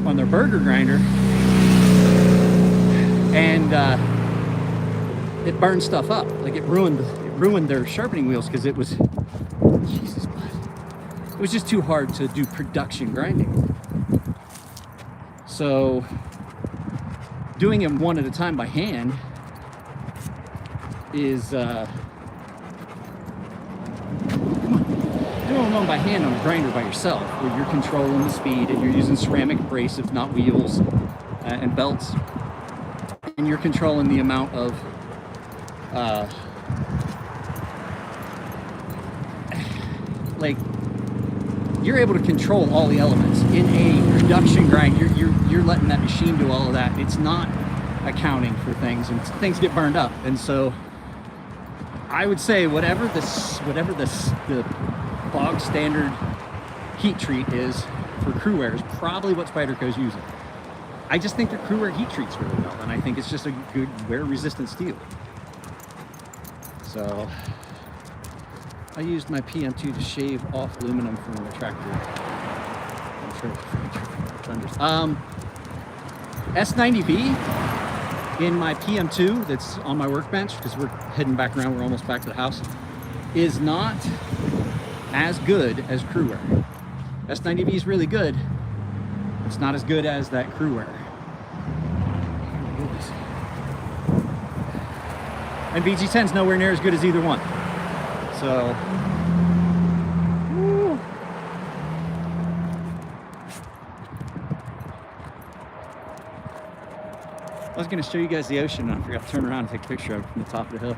on their burger grinder, and it burned stuff up. Like it ruined their sharpening wheels because it was, Jesus, it was just too hard to do production grinding. So doing them one at a time by hand is doing one by hand on a grinder by yourself, where you're controlling the speed and you're using ceramic abrasives, not wheels and belts, and you're controlling the amount of like you're able to control all the elements. In a production grind, you're letting that machine do all of that. It's not accounting for things, and things get burned up. And so I would say whatever the bog standard heat treat is for crew wear is probably what Spyderco's using. I just think their crew wear heat treats really well, and I think it's just a good wear resistant steel. So I used my PM2 to shave off aluminum from the tractor. S90V in my PM2 that's on my workbench, because we're heading back around, we're almost back to the house, is not as good as crew wear. S90V is really good. It's not as good as that crew wear. And BG10 is nowhere near as good as either one. So, woo. I was going to show you guys the ocean, and I forgot to turn around and take a picture of it from the top of the hill.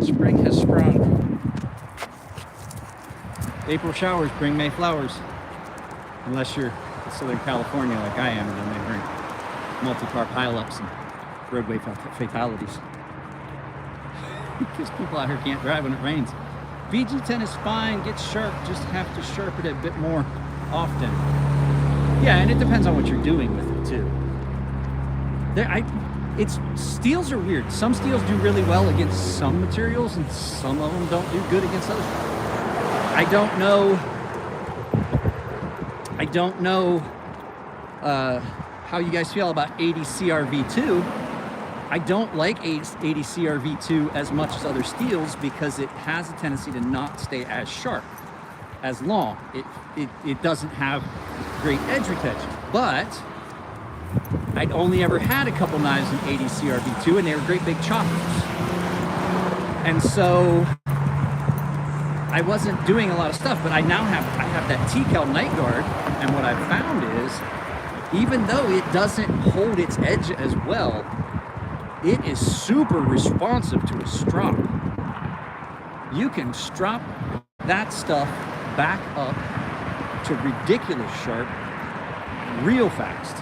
Spring has sprung. April showers bring May flowers. Unless you're in Southern California like I am, and then they bring multi-car pileups and roadway fatalities. Because people out here can't drive when it rains. VG10 is fine, gets sharp, just have to sharpen it a bit more often. Yeah, and it depends on what you're doing with it too. Steels are weird. Some steels do really well against some materials, and some of them don't do good against others. I don't know how you guys feel about 80 CRV2. I don't like 80 CRV2 as much as other steels because it has a tendency to not stay as sharp, as long. It doesn't have great edge retention. But I'd only ever had a couple knives in 80 CRV2, and they were great big choppers. And so I wasn't doing a lot of stuff, but I have that T-Cal night guard, and what I've found is, even though it doesn't hold its edge as well, it is super responsive to a strop. You can strop that stuff back up to ridiculous sharp real fast.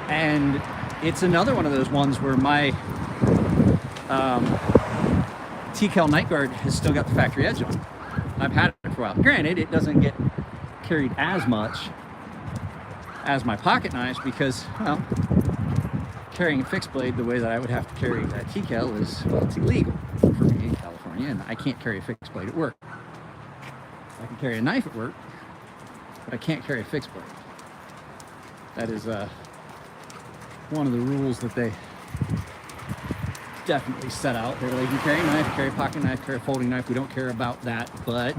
And it's another one of those ones where my T-Cal night guard has still got the factory edge on. I've had it for a while. Granted, it doesn't get carried as much as my pocket knives because, well, carrying a fixed blade the way that I would have to carry that T-Cal is, well, it's illegal for me in California, and I can't carry a fixed blade at work. I can carry a knife at work, but I can't carry a fixed blade. That is one of the rules that they definitely set out. They're like, you carry a knife, carry a pocket knife, carry a folding knife. We don't care about that, but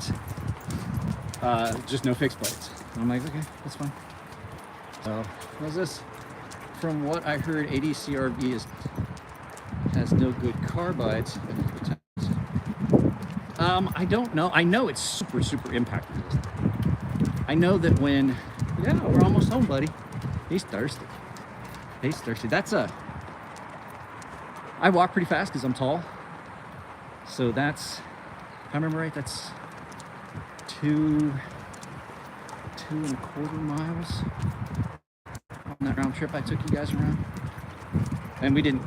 just no fixed blades. And I'm like, okay, that's fine. So, what's this? From what I heard, 80 CRV has no good carbides. I don't know. I know it's super, super impact resistant. I know that when, yeah, we're almost home, buddy. He's thirsty. He's thirsty. I walk pretty fast because I'm tall. So that's, if I remember right, that's 2.25 miles on that round trip I took you guys around. And we didn't,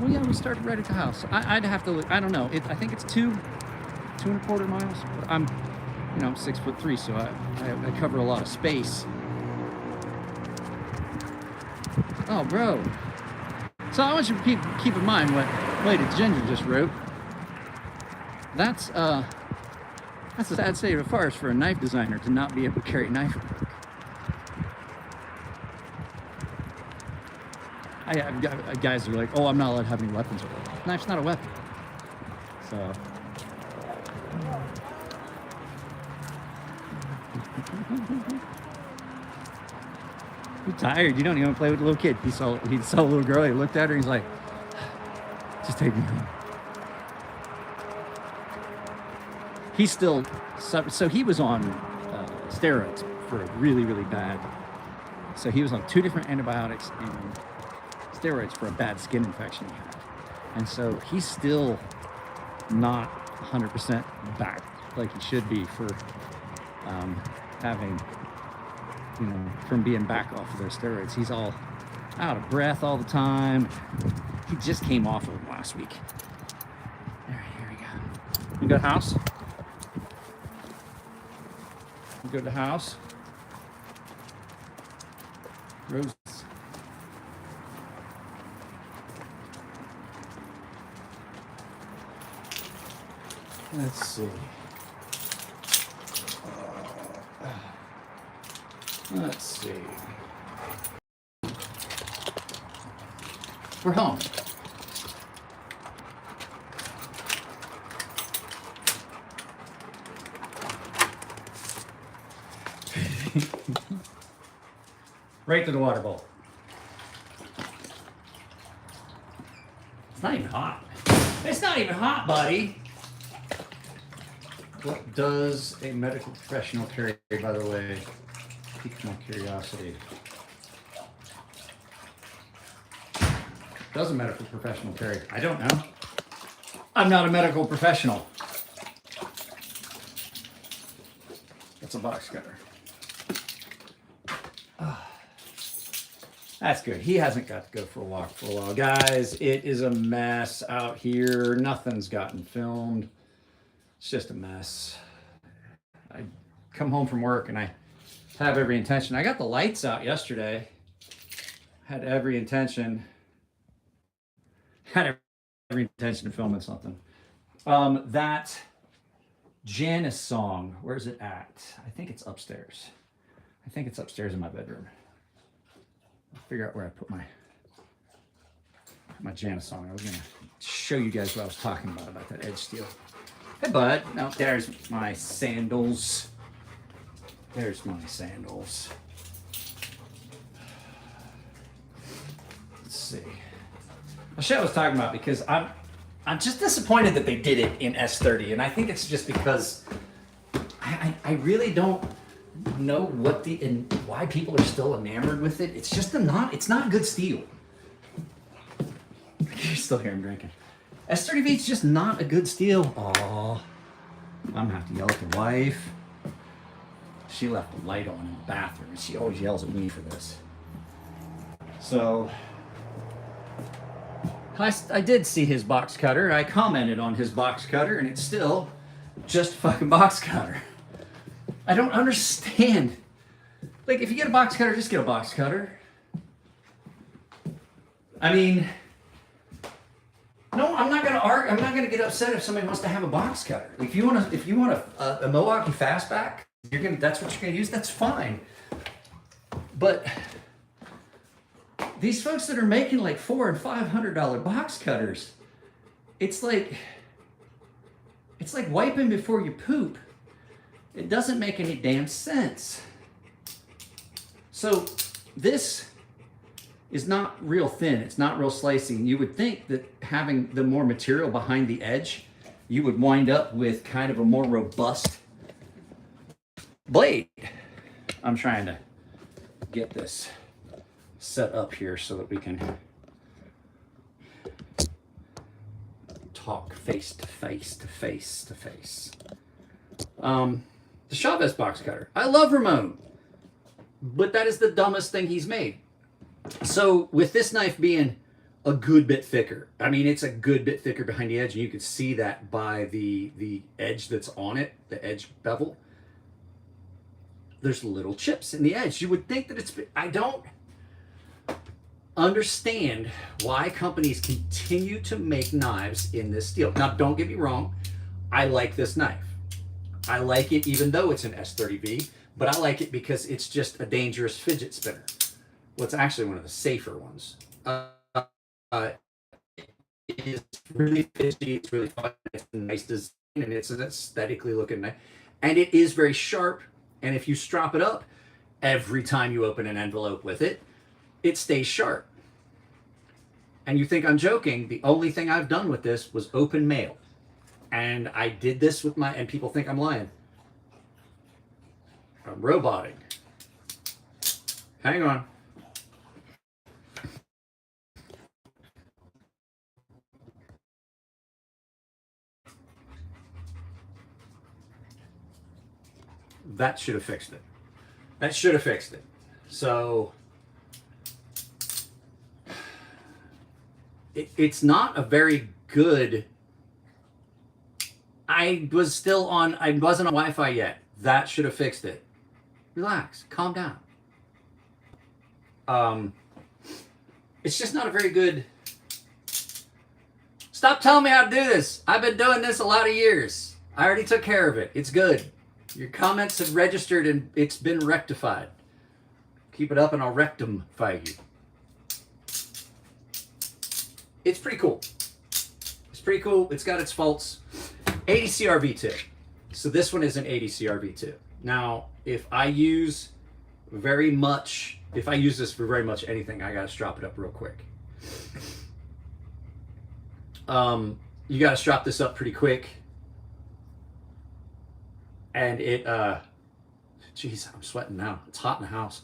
well, yeah, we started right at the house. I'd have to look, I don't know. I think it's 2¼ miles. But I'm, you know, I'm 6'3", so I cover a lot of space. Oh, bro. So I want you to keep in mind what Lady Ginger just wrote. That's a sad state of affairs for a knife designer to not be able to carry a knife. I have guys that are like, oh, I'm not allowed to have any weapons with it. Knife's not a weapon. So. You're tired. You don't even play with a little kid. He saw a little girl. He looked at her. He's like, just take me home. He's still, so he was on steroids for a really, really bad. So he was on 2 different antibiotics and steroids for a bad skin infection he had. And so he's still not 100% back like he should be for having, you know, from being back off of those steroids. He's all out of breath all the time. He just came off of them last week. All right, here we go. You got a house? You go to the house. Roses. Let's see. Let's see. We're home. Right to the water bowl. It's not even hot. It's not even hot, buddy. What does a medical professional carry, by the way? Piques my curiosity. Does a medical professional carry? I don't know. I'm not a medical professional. That's a box cutter. That's good. He hasn't got to go for a walk for a while. Guys, it is a mess out here. Nothing's gotten filmed. It's just a mess. I come home from work and I have every intention. I got the lights out yesterday. Had every intention of filming something. That Janice song, where's it at? I think it's upstairs. I think it's upstairs in my bedroom. I'll figure out where I put my Janice song. I was gonna show you guys what I was talking about that edge steel. Hey, bud. No, there's my sandals. There's my sandals. Let's see. The shit I was talking about, because I'm just disappointed that they did it in S30, and I think it's just because I really don't know why people are still enamored with it. It's just it's not good steel. You still hear him drinking. S30V is just not a good steel. Oh, I'm gonna have to yell at the wife. She left the light on in the bathroom, and she always yells at me for this. So I did see his box cutter. I commented on his box cutter, and it's still just a fucking box cutter. I don't understand. Like, if you get a box cutter, just get a box cutter. I mean, no, I'm not gonna argue. I'm not gonna get upset if somebody wants to have a box cutter. If you want a Milwaukee Fastback, that's what you're gonna use. That's fine. But these folks that are making like $400 and $500 box cutters, it's like wiping before you poop. It doesn't make any damn sense. So this is not real thin. It's not real slicing. You would think that having the more material behind the edge, you would wind up with kind of a more robust blade. I'm trying to get this set up here so that we can talk face to face to face to face. The Chavez box cutter. I love Ramon, but that is the dumbest thing he's made. So with this knife being a good bit thicker. I mean, it's a good bit thicker behind the edge, and you can see that by the edge that's on it, the edge bevel. There's little chips in the edge. You would think that it's, I don't understand why companies continue to make knives in this steel. Now, don't get me wrong, I like this knife. I like it even though it's an S30V, but I like it because it's just a dangerous fidget spinner. Well, it's actually one of the safer ones. It is really fidgety, it's really fun, it's a nice design, and it's an aesthetically looking knife. And it is very sharp, and if you strop it up, every time you open an envelope with it, it stays sharp. And you think I'm joking, the only thing I've done with this was open mail. And I did this with my, and people think I'm lying. I'm roboting. Hang on. That should have fixed it. That should have fixed it. So it's not a very good. I wasn't on Wi-Fi yet. That should have fixed it. Relax, calm down. It's just not a very good. Stop telling me how to do this. I've been doing this a lot of years. I already took care of it. It's good. Your comments have registered and it's been rectified. Keep it up and I'll rectify you. It's pretty cool. It's pretty cool. It's got its faults. ADCRV2. So this one is an ADCRV2. Now, if I use this for very much anything, I gotta strap it up real quick. You gotta strap this up pretty quick. And it, geez, I'm sweating now. It's hot in the house.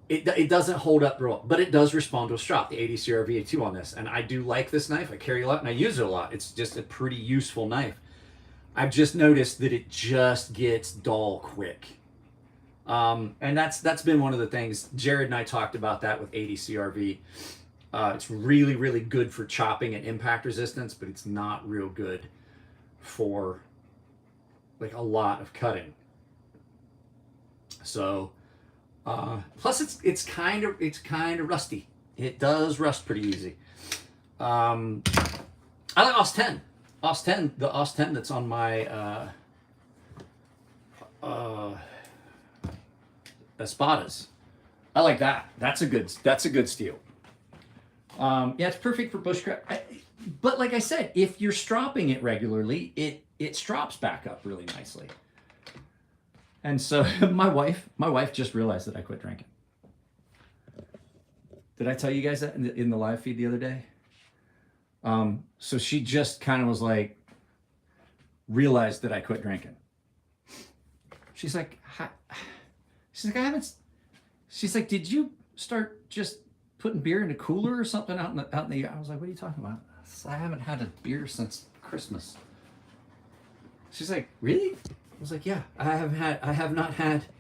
It doesn't hold up real, but it does respond to a strap, the ADCRV2 on this. And I do like this knife. I carry a lot and I use it a lot. It's just a pretty useful knife. I've just noticed that it just gets dull quick. And that's been one of the things. Jared and I talked about that with ADCRV. It's really, really good for chopping and impact resistance, but it's not real good for like a lot of cutting. So plus it's kind of rusty. It does rust pretty easy. I like OS 10. The OS 10 that's on my Espadas. I like that. That's a good steel. Yeah, it's perfect for bushcraft. But like I said, if you're stropping it regularly, it strops back up really nicely. And so my wife just realized that I quit drinking. Did I tell you guys that in the live feed the other day? So she just kind of was like, realized that I quit drinking. She's like, I haven't. She's like, did you start just putting beer in a cooler or something out in the? I was like, what are you talking about? I haven't had a beer since Christmas. She's like, really? I was like, yeah, I haven't had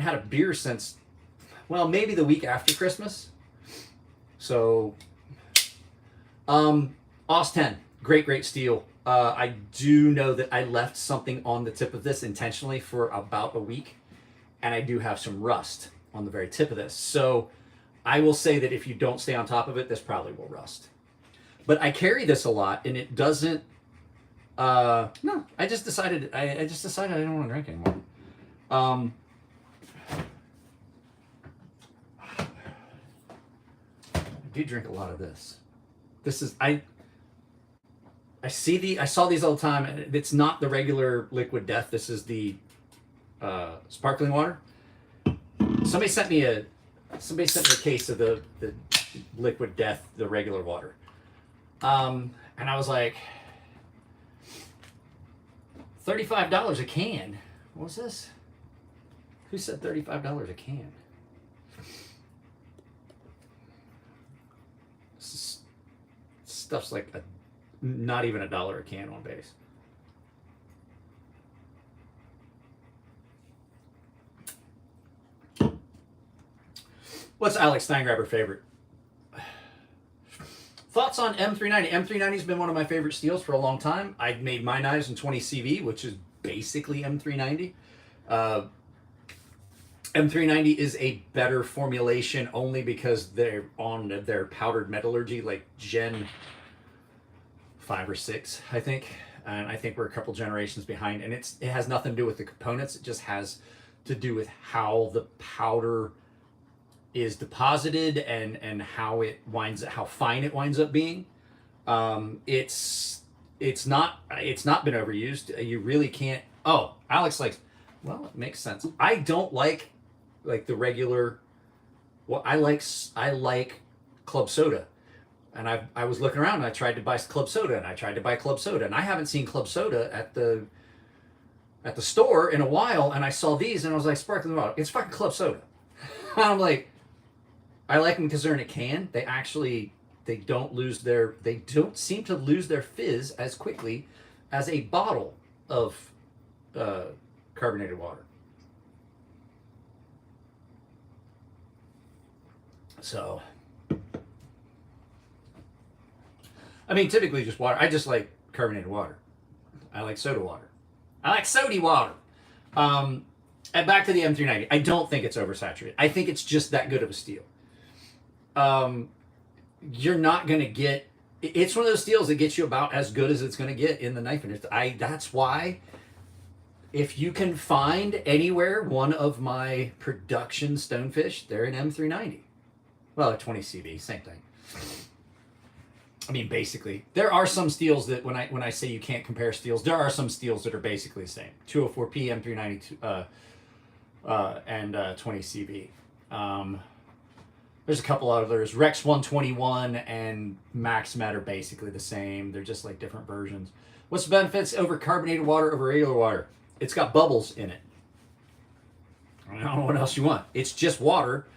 a beer since, well, maybe the week after Christmas. So, OS 10, great steel. I do know that I left something on the tip of this intentionally for about a week, and I do have some rust on the very tip of this. So I will say that if you don't stay on top of it, this probably will rust. But I carry this a lot, and it doesn't. No, I just decided I didn't want to drink anymore. I do drink a lot of this. This is I saw these all the time. It's not the regular Liquid Death. This is the sparkling water. Somebody sent me a case of the Liquid Death, the regular water. And I was like, $35 a can. What was this? Who said $35 a can? Stuff's like not even $1 a can on base. What's Alex Steingraber favorite? Thoughts on M390? M390 has been one of my favorite steels for a long time. I made my knives in 20 CV, which is basically M390. M390 is a better formulation only because they're on their powdered metallurgy, like Gen 5 or 6, I think. And I think we're a couple generations behind. And it has nothing to do with the components. It just has to do with how the powder is deposited and how it winds, how fine it winds up being. It's not been overused. You really can't. Oh, Alex likes. Well, it makes sense. I don't like the regular. Well, I like club soda, and I was looking around and I tried to buy club soda and I tried to buy club soda and I haven't seen club soda at the store in a while, and I saw these and I was like, sparkling water. It's fucking club soda. I'm like, I like them because they're in a can. They don't seem to lose their fizz as quickly as a bottle of carbonated water. So, I mean, typically just water. I just like carbonated water. I like soda water. I like sody water. And back to the M390. I don't think it's oversaturated. I think it's just that good of a steel. You're not going to get... It's one of those steels that gets you about as good as it's going to get in the knife industry. That's why, if you can find anywhere one of my production stonefish, they're an M390. Well, a 20 CV, same thing. I mean, basically, there are some steels that when I say you can't compare steels, there are some steels that are basically the same. 204P, M390, and 20 CV. There's a couple others. Rex 121 and Maximat are basically the same. They're just like different versions. What's the benefits over carbonated water over regular water? It's got bubbles in it. I don't know what else you want. It's just water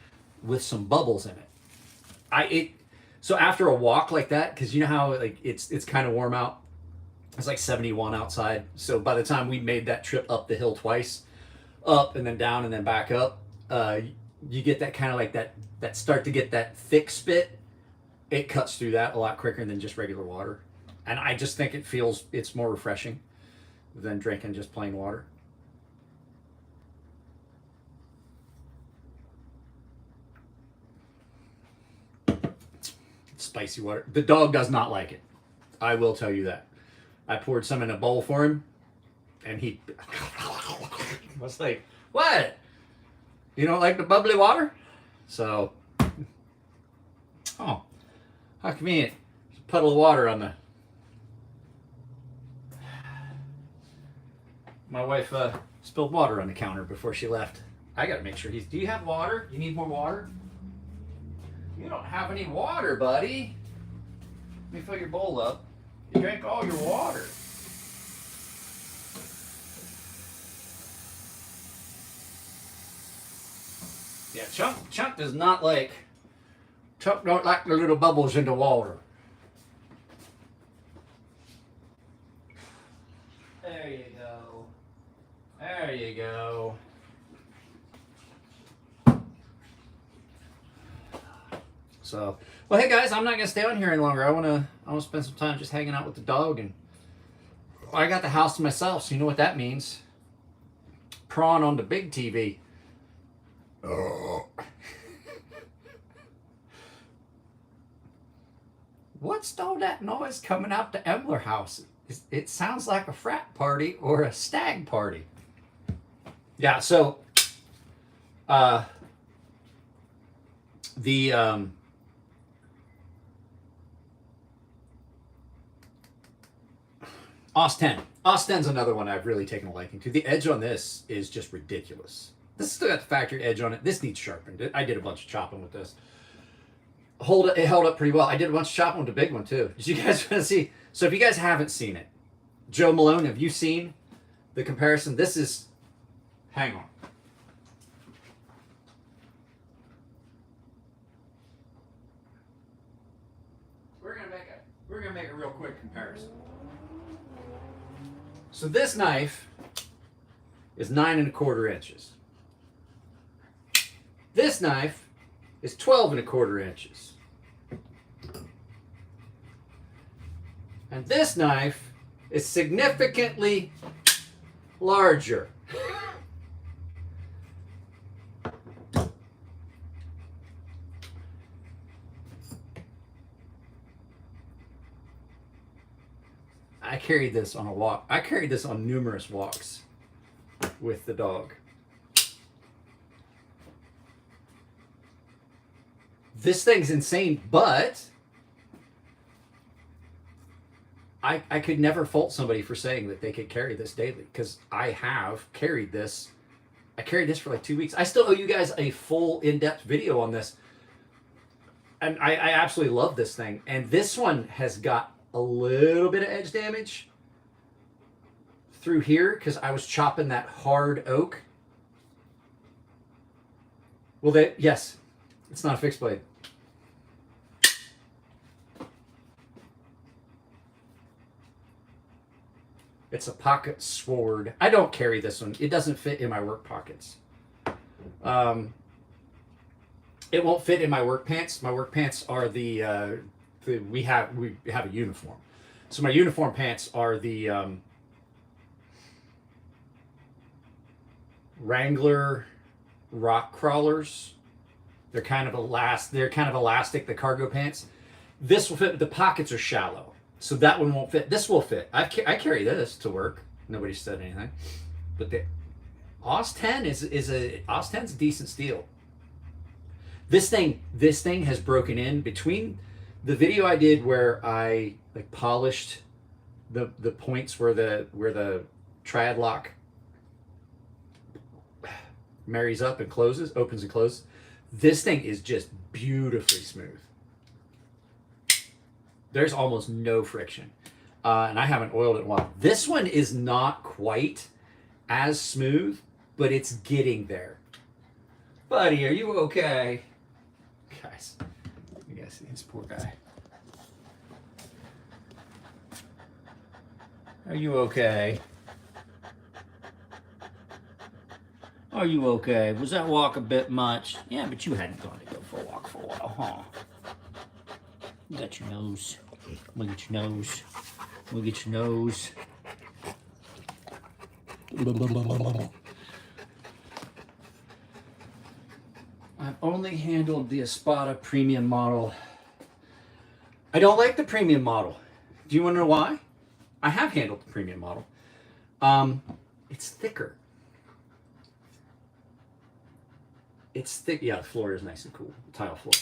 with some bubbles in it. So after a walk like that, because you know how like it's kind of warm out. It's like 71 outside. So by the time we made that trip up the hill twice, up and then down and then back up, you get that kind of like that start to get that thick spit. It cuts through that a lot quicker than just regular water. And I just think it's more refreshing than drinking just plain water. Spicy water. The dog does not like it. I will tell you that. I poured some in a bowl for him, and he was like, "What? You don't like the bubbly water?" So, oh, how convenient. There's a puddle of water on the... My wife spilled water on the counter before she left. I gotta make sure do you have water? You need more water? You don't have any water, buddy. Let me fill your bowl up. You drank all your water. Yeah, Chunk does not like... Chunk don't like the little bubbles in the water. There you go. There you go. So, well, hey guys, I'm not gonna stay on here any longer. I wanna spend some time just hanging out with the dog, and I got the house to myself, so you know what that means. Prawn on the big TV. Oh. What's all that noise coming out the Emler house? It sounds like a frat party or a stag party. Yeah, so OS 10. OS 10's another one I've really taken a liking to. The edge on this is just ridiculous. This still got the factory edge on it. This needs sharpened. I did a bunch of chopping with this. It held up pretty well. I did a bunch of chopping with the big one too. Did you guys want to see? So if you guys haven't seen it, Joe Malone, have you seen the comparison? This is, hang on. We're gonna make a real quick comparison. So this knife is 9 1/4 inches. This knife is 12 1/4 inches. And this knife is significantly larger. I carried this on a walk. I carried this on numerous walks with the dog. This thing's insane, but I could never fault somebody for saying that they could carry this daily, because I have carried this. I carried this for like 2 weeks. I still owe you guys a full in-depth video on this. And I absolutely love this thing. And this one has got a little bit of edge damage through here because I was chopping that hard oak. Well, yes, it's not a fixed blade. It's a pocket sword. I don't carry this one. It doesn't fit in my work pockets. It won't fit in my work pants. My work pants are we have a uniform. So my uniform pants are the Wrangler rock crawlers. They're kind of elastic, the cargo pants. This will fit. The pockets are shallow, so that one won't fit. This will fit. I carry this to work. Nobody said anything. But the AUS 10 is a AUS 10's a decent steel. This thing has broken in between the video I did where I like polished the points where the triad lock marries up and closes, opens and closes. This thing is just beautifully smooth. There's almost no friction. And I haven't oiled it in a while. This one is not quite as smooth, but it's getting there. Buddy, are you okay? Guys, you guys see this poor guy. Are you okay? Are you okay? Was that walk a bit much? Yeah, but you hadn't gone to go for a walk for a while, huh? Look at your nose. Look at your nose. Look at your nose. I've only handled the Espada premium model. I don't like the premium model. Do you want to know why? I have handled the premium model. It's thicker. It's thick. Yeah, the floor is nice and cool. Tile floor.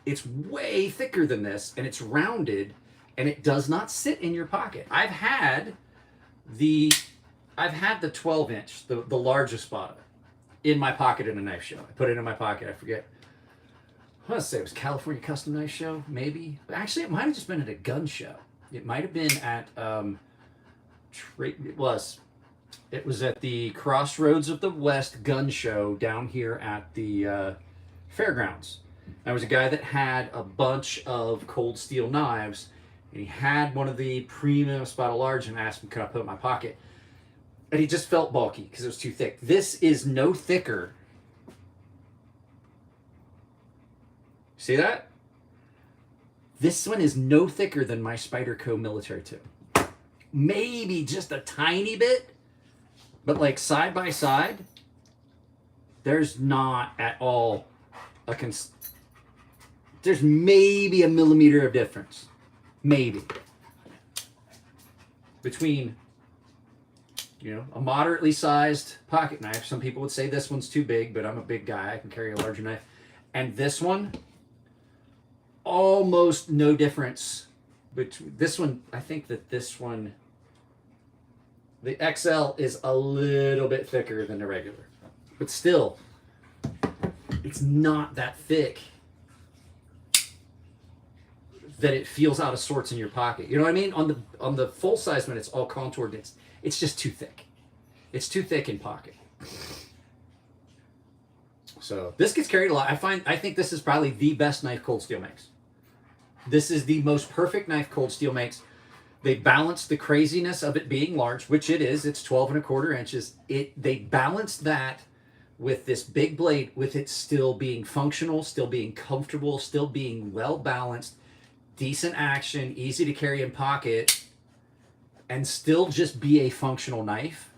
It's way thicker than this, and it's rounded, and it does not sit in your pocket. I've had the 12-inch, the largest Espada, in my pocket in a knife show. I put it in my pocket. I forget. I want to say it was California Custom Knife Show, maybe. Actually, it might have just been at a gun show. It might have been at it was at the Crossroads of the West gun show down here at the fairgrounds. There was a guy that had a bunch of cold steel knives, and he had one of the premium Espada Large, and I asked him, could I put it in my pocket? And he just felt bulky because it was too thick. This is no thicker. See that? This one is no thicker than my Spyderco Military 2. Maybe just a tiny bit, but like side by side, there's not at all there's maybe a millimeter of difference. Maybe. Between, a moderately sized pocket knife. Some people would say this one's too big, but I'm a big guy. I can carry a larger knife. And this one, almost no difference. Between this one, I think that this one, the XL is a little bit thicker than the regular. But still, it's not that thick that it feels out of sorts in your pocket. You know what I mean? On the full size when it's all contoured, it's just too thick. It's too thick in pocket. So this gets carried a lot. I think this is probably the best knife Cold Steel makes. This is the most perfect knife Cold Steel makes. They balance the craziness of it being large, which it is. It's 12 1/4 inches. They balanced that with this big blade, with it still being functional, still being comfortable, still being well balanced, decent action, easy to carry in pocket, and still just be a functional knife.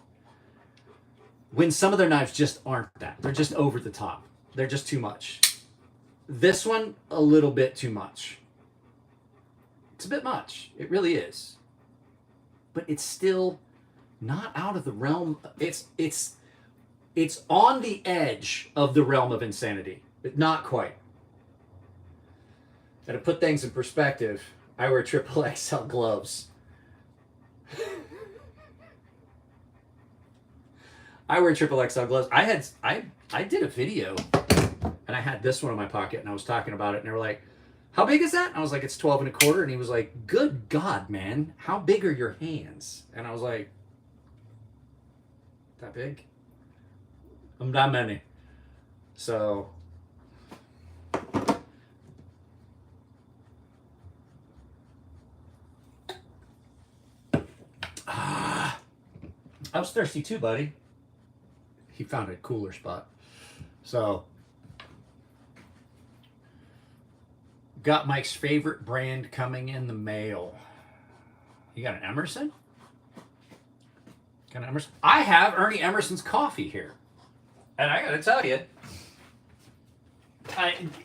When some of their knives just aren't that. They're just over the top. They're just too much. This one, a little bit too much. It's a bit much. It really is. But it's still not out of the realm. It's on the edge of the realm of insanity, but not quite. And to put things in perspective, I wear triple XL gloves. I wear triple XL gloves. I did a video and I had this one in my pocket and I was talking about it and they were like, how big is that? And I was like, it's 12 1/4. And he was like, good God, man, how big are your hands? And I was like, that big? I'm not many. So I was thirsty too, buddy. He found a cooler spot. So got Mike's favorite brand coming in the mail. You got an Emerson? Got an Emerson? I have Ernie Emerson's coffee here. And I gotta tell you,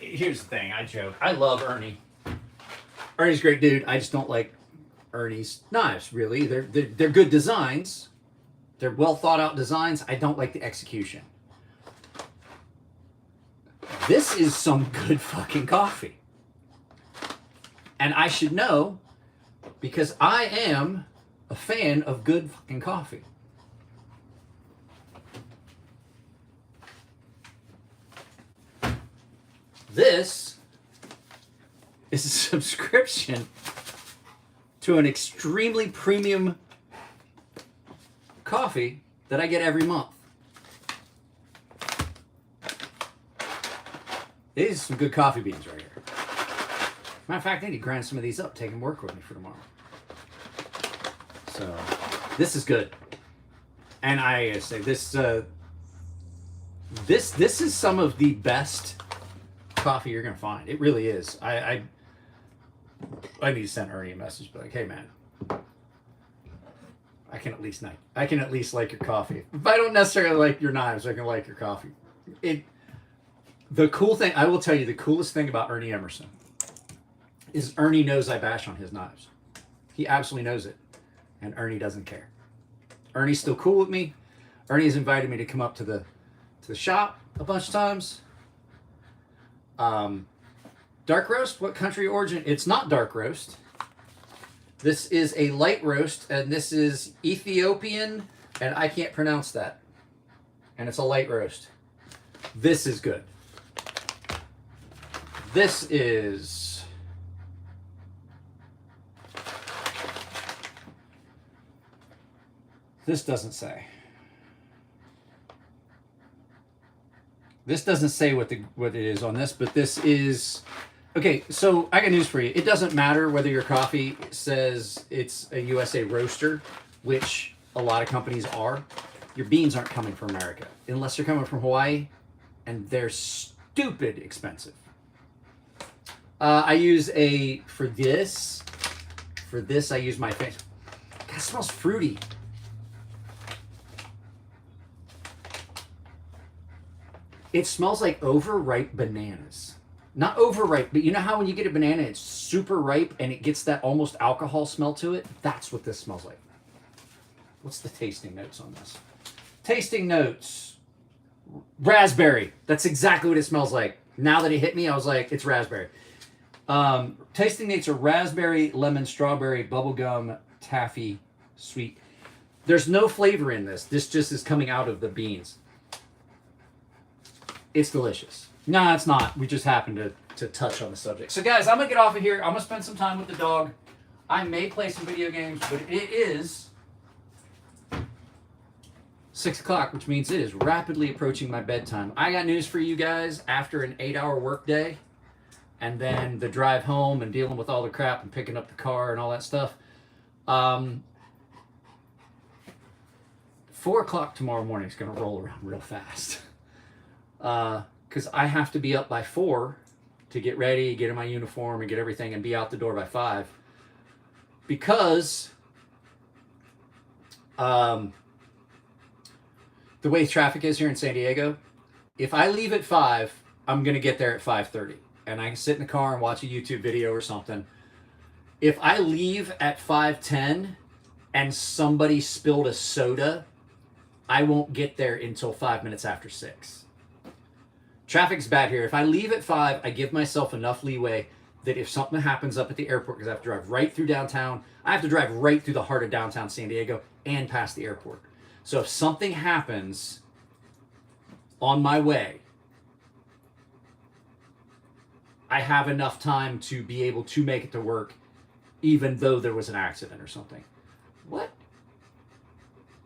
here's the thing, I joke. I love Ernie. Ernie's a great dude. I just don't like Ernie's knives, really. They're good designs. They're well thought out designs. I don't like the execution. This is some good fucking coffee. And I should know because I am a fan of good fucking coffee. This is a subscription to an extremely premium coffee that I get every month. These are some good coffee beans right here. Matter of fact, I need to grind some of these up, take them work with me for tomorrow. So, this is good. And I say this is some of the best coffee you're gonna find. It really is. I need to send Ernie a message, but like, hey man, I can at least like your coffee. If I don't necessarily like your knives, I can like your coffee. The cool thing, I will tell you, the coolest thing about Ernie Emerson is Ernie knows I bash on his knives. He absolutely knows it. And Ernie doesn't care. Ernie's still cool with me. Ernie has invited me to come up to the shop a bunch of times. Dark roast, what country origin? It's not dark roast. This is a light roast, and this is Ethiopian, and I can't pronounce that. And it's a light roast. This is good. This is... This doesn't say. This doesn't say what it is on this, but this is... Okay, so I got news for you. It doesn't matter whether your coffee says it's a USA roaster, which a lot of companies are. Your beans aren't coming from America, unless they're coming from Hawaii, and they're stupid expensive. I use for this I use my face. God, it smells fruity. It smells like overripe bananas. Not overripe, but you know how when you get a banana, it's super ripe and it gets that almost alcohol smell to it? That's what this smells like. What's the tasting notes on this? Tasting notes. Raspberry. That's exactly what it smells like. Now that it hit me, I was like, it's raspberry. Tasting notes are raspberry, lemon, strawberry, bubblegum, taffy, sweet. There's no flavor in this. This just is coming out of the beans. It's delicious. No, it's not. We just happened to touch on the subject. So guys, I'm going to get off of here. I'm going to spend some time with the dog. I may play some video games, but it is 6 o'clock, which means it is rapidly approaching my bedtime. I got news for you guys. After an 8-hour workday, and then the drive home and dealing with all the crap and picking up the car and all that stuff, 4 o'clock tomorrow morning is going to roll around real fast. because I have to be up by 4 to get ready, get in my uniform, and get everything, and be out the door by 5. Because the way traffic is here in San Diego, if I leave at 5, I'm going to get there at 5:30. And I can sit in the car and watch a YouTube video or something. If I leave at 5:10 and somebody spilled a soda, I won't get there until 5 minutes after 6. Traffic's bad here. If I leave at 5, I give myself enough leeway that if something happens up at the airport, because I have to drive right through downtown, I have to drive right through the heart of downtown San Diego and past the airport. So if something happens on my way, I have enough time to be able to make it to work, even though there was an accident or something. What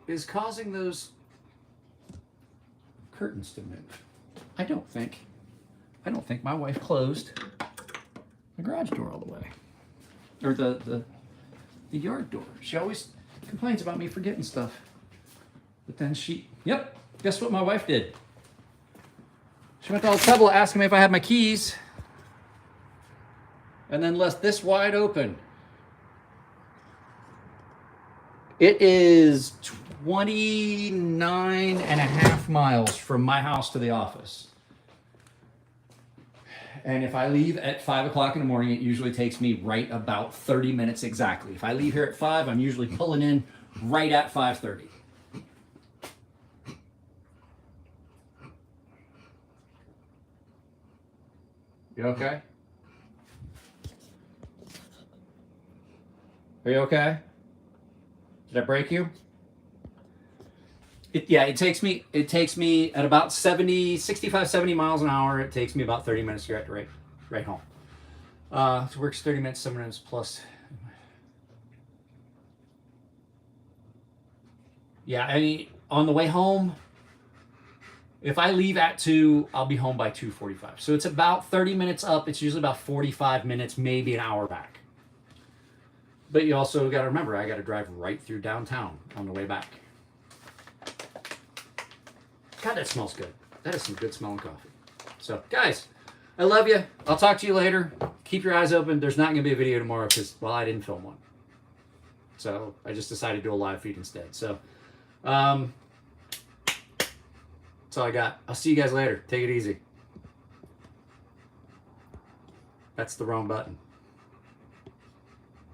is causing those curtains to move? I don't think my wife closed the garage door all the way, or the yard door. She always complains about me forgetting stuff, but then yep, guess what my wife did? She went to all the trouble asking me if I had my keys, and then left this wide open. It is 29 and a half miles from my house to the office. And if I leave at 5 o'clock in the morning, it usually takes me right about 30 minutes exactly. If I leave here at 5, I'm usually pulling in right at 5:30. You okay? Are you okay? Did I break you? It takes me at about 65, 70 miles an hour. It takes me about 30 minutes to get right home. It works 30 minutes, 7 minutes plus. Yeah, I mean, on the way home, if I leave at 2, I'll be home by 2:45. So it's about 30 minutes up. It's usually about 45 minutes, maybe an hour back. But you also got to remember, I got to drive right through downtown on the way back. God, that smells good. That is some good smelling coffee. So, guys, I love you. I'll talk to you later. Keep your eyes open. There's not going to be a video tomorrow because, well, I didn't film one. So, I just decided to do a live feed instead. So, that's all I got. I'll see you guys later. Take it easy. That's the wrong button.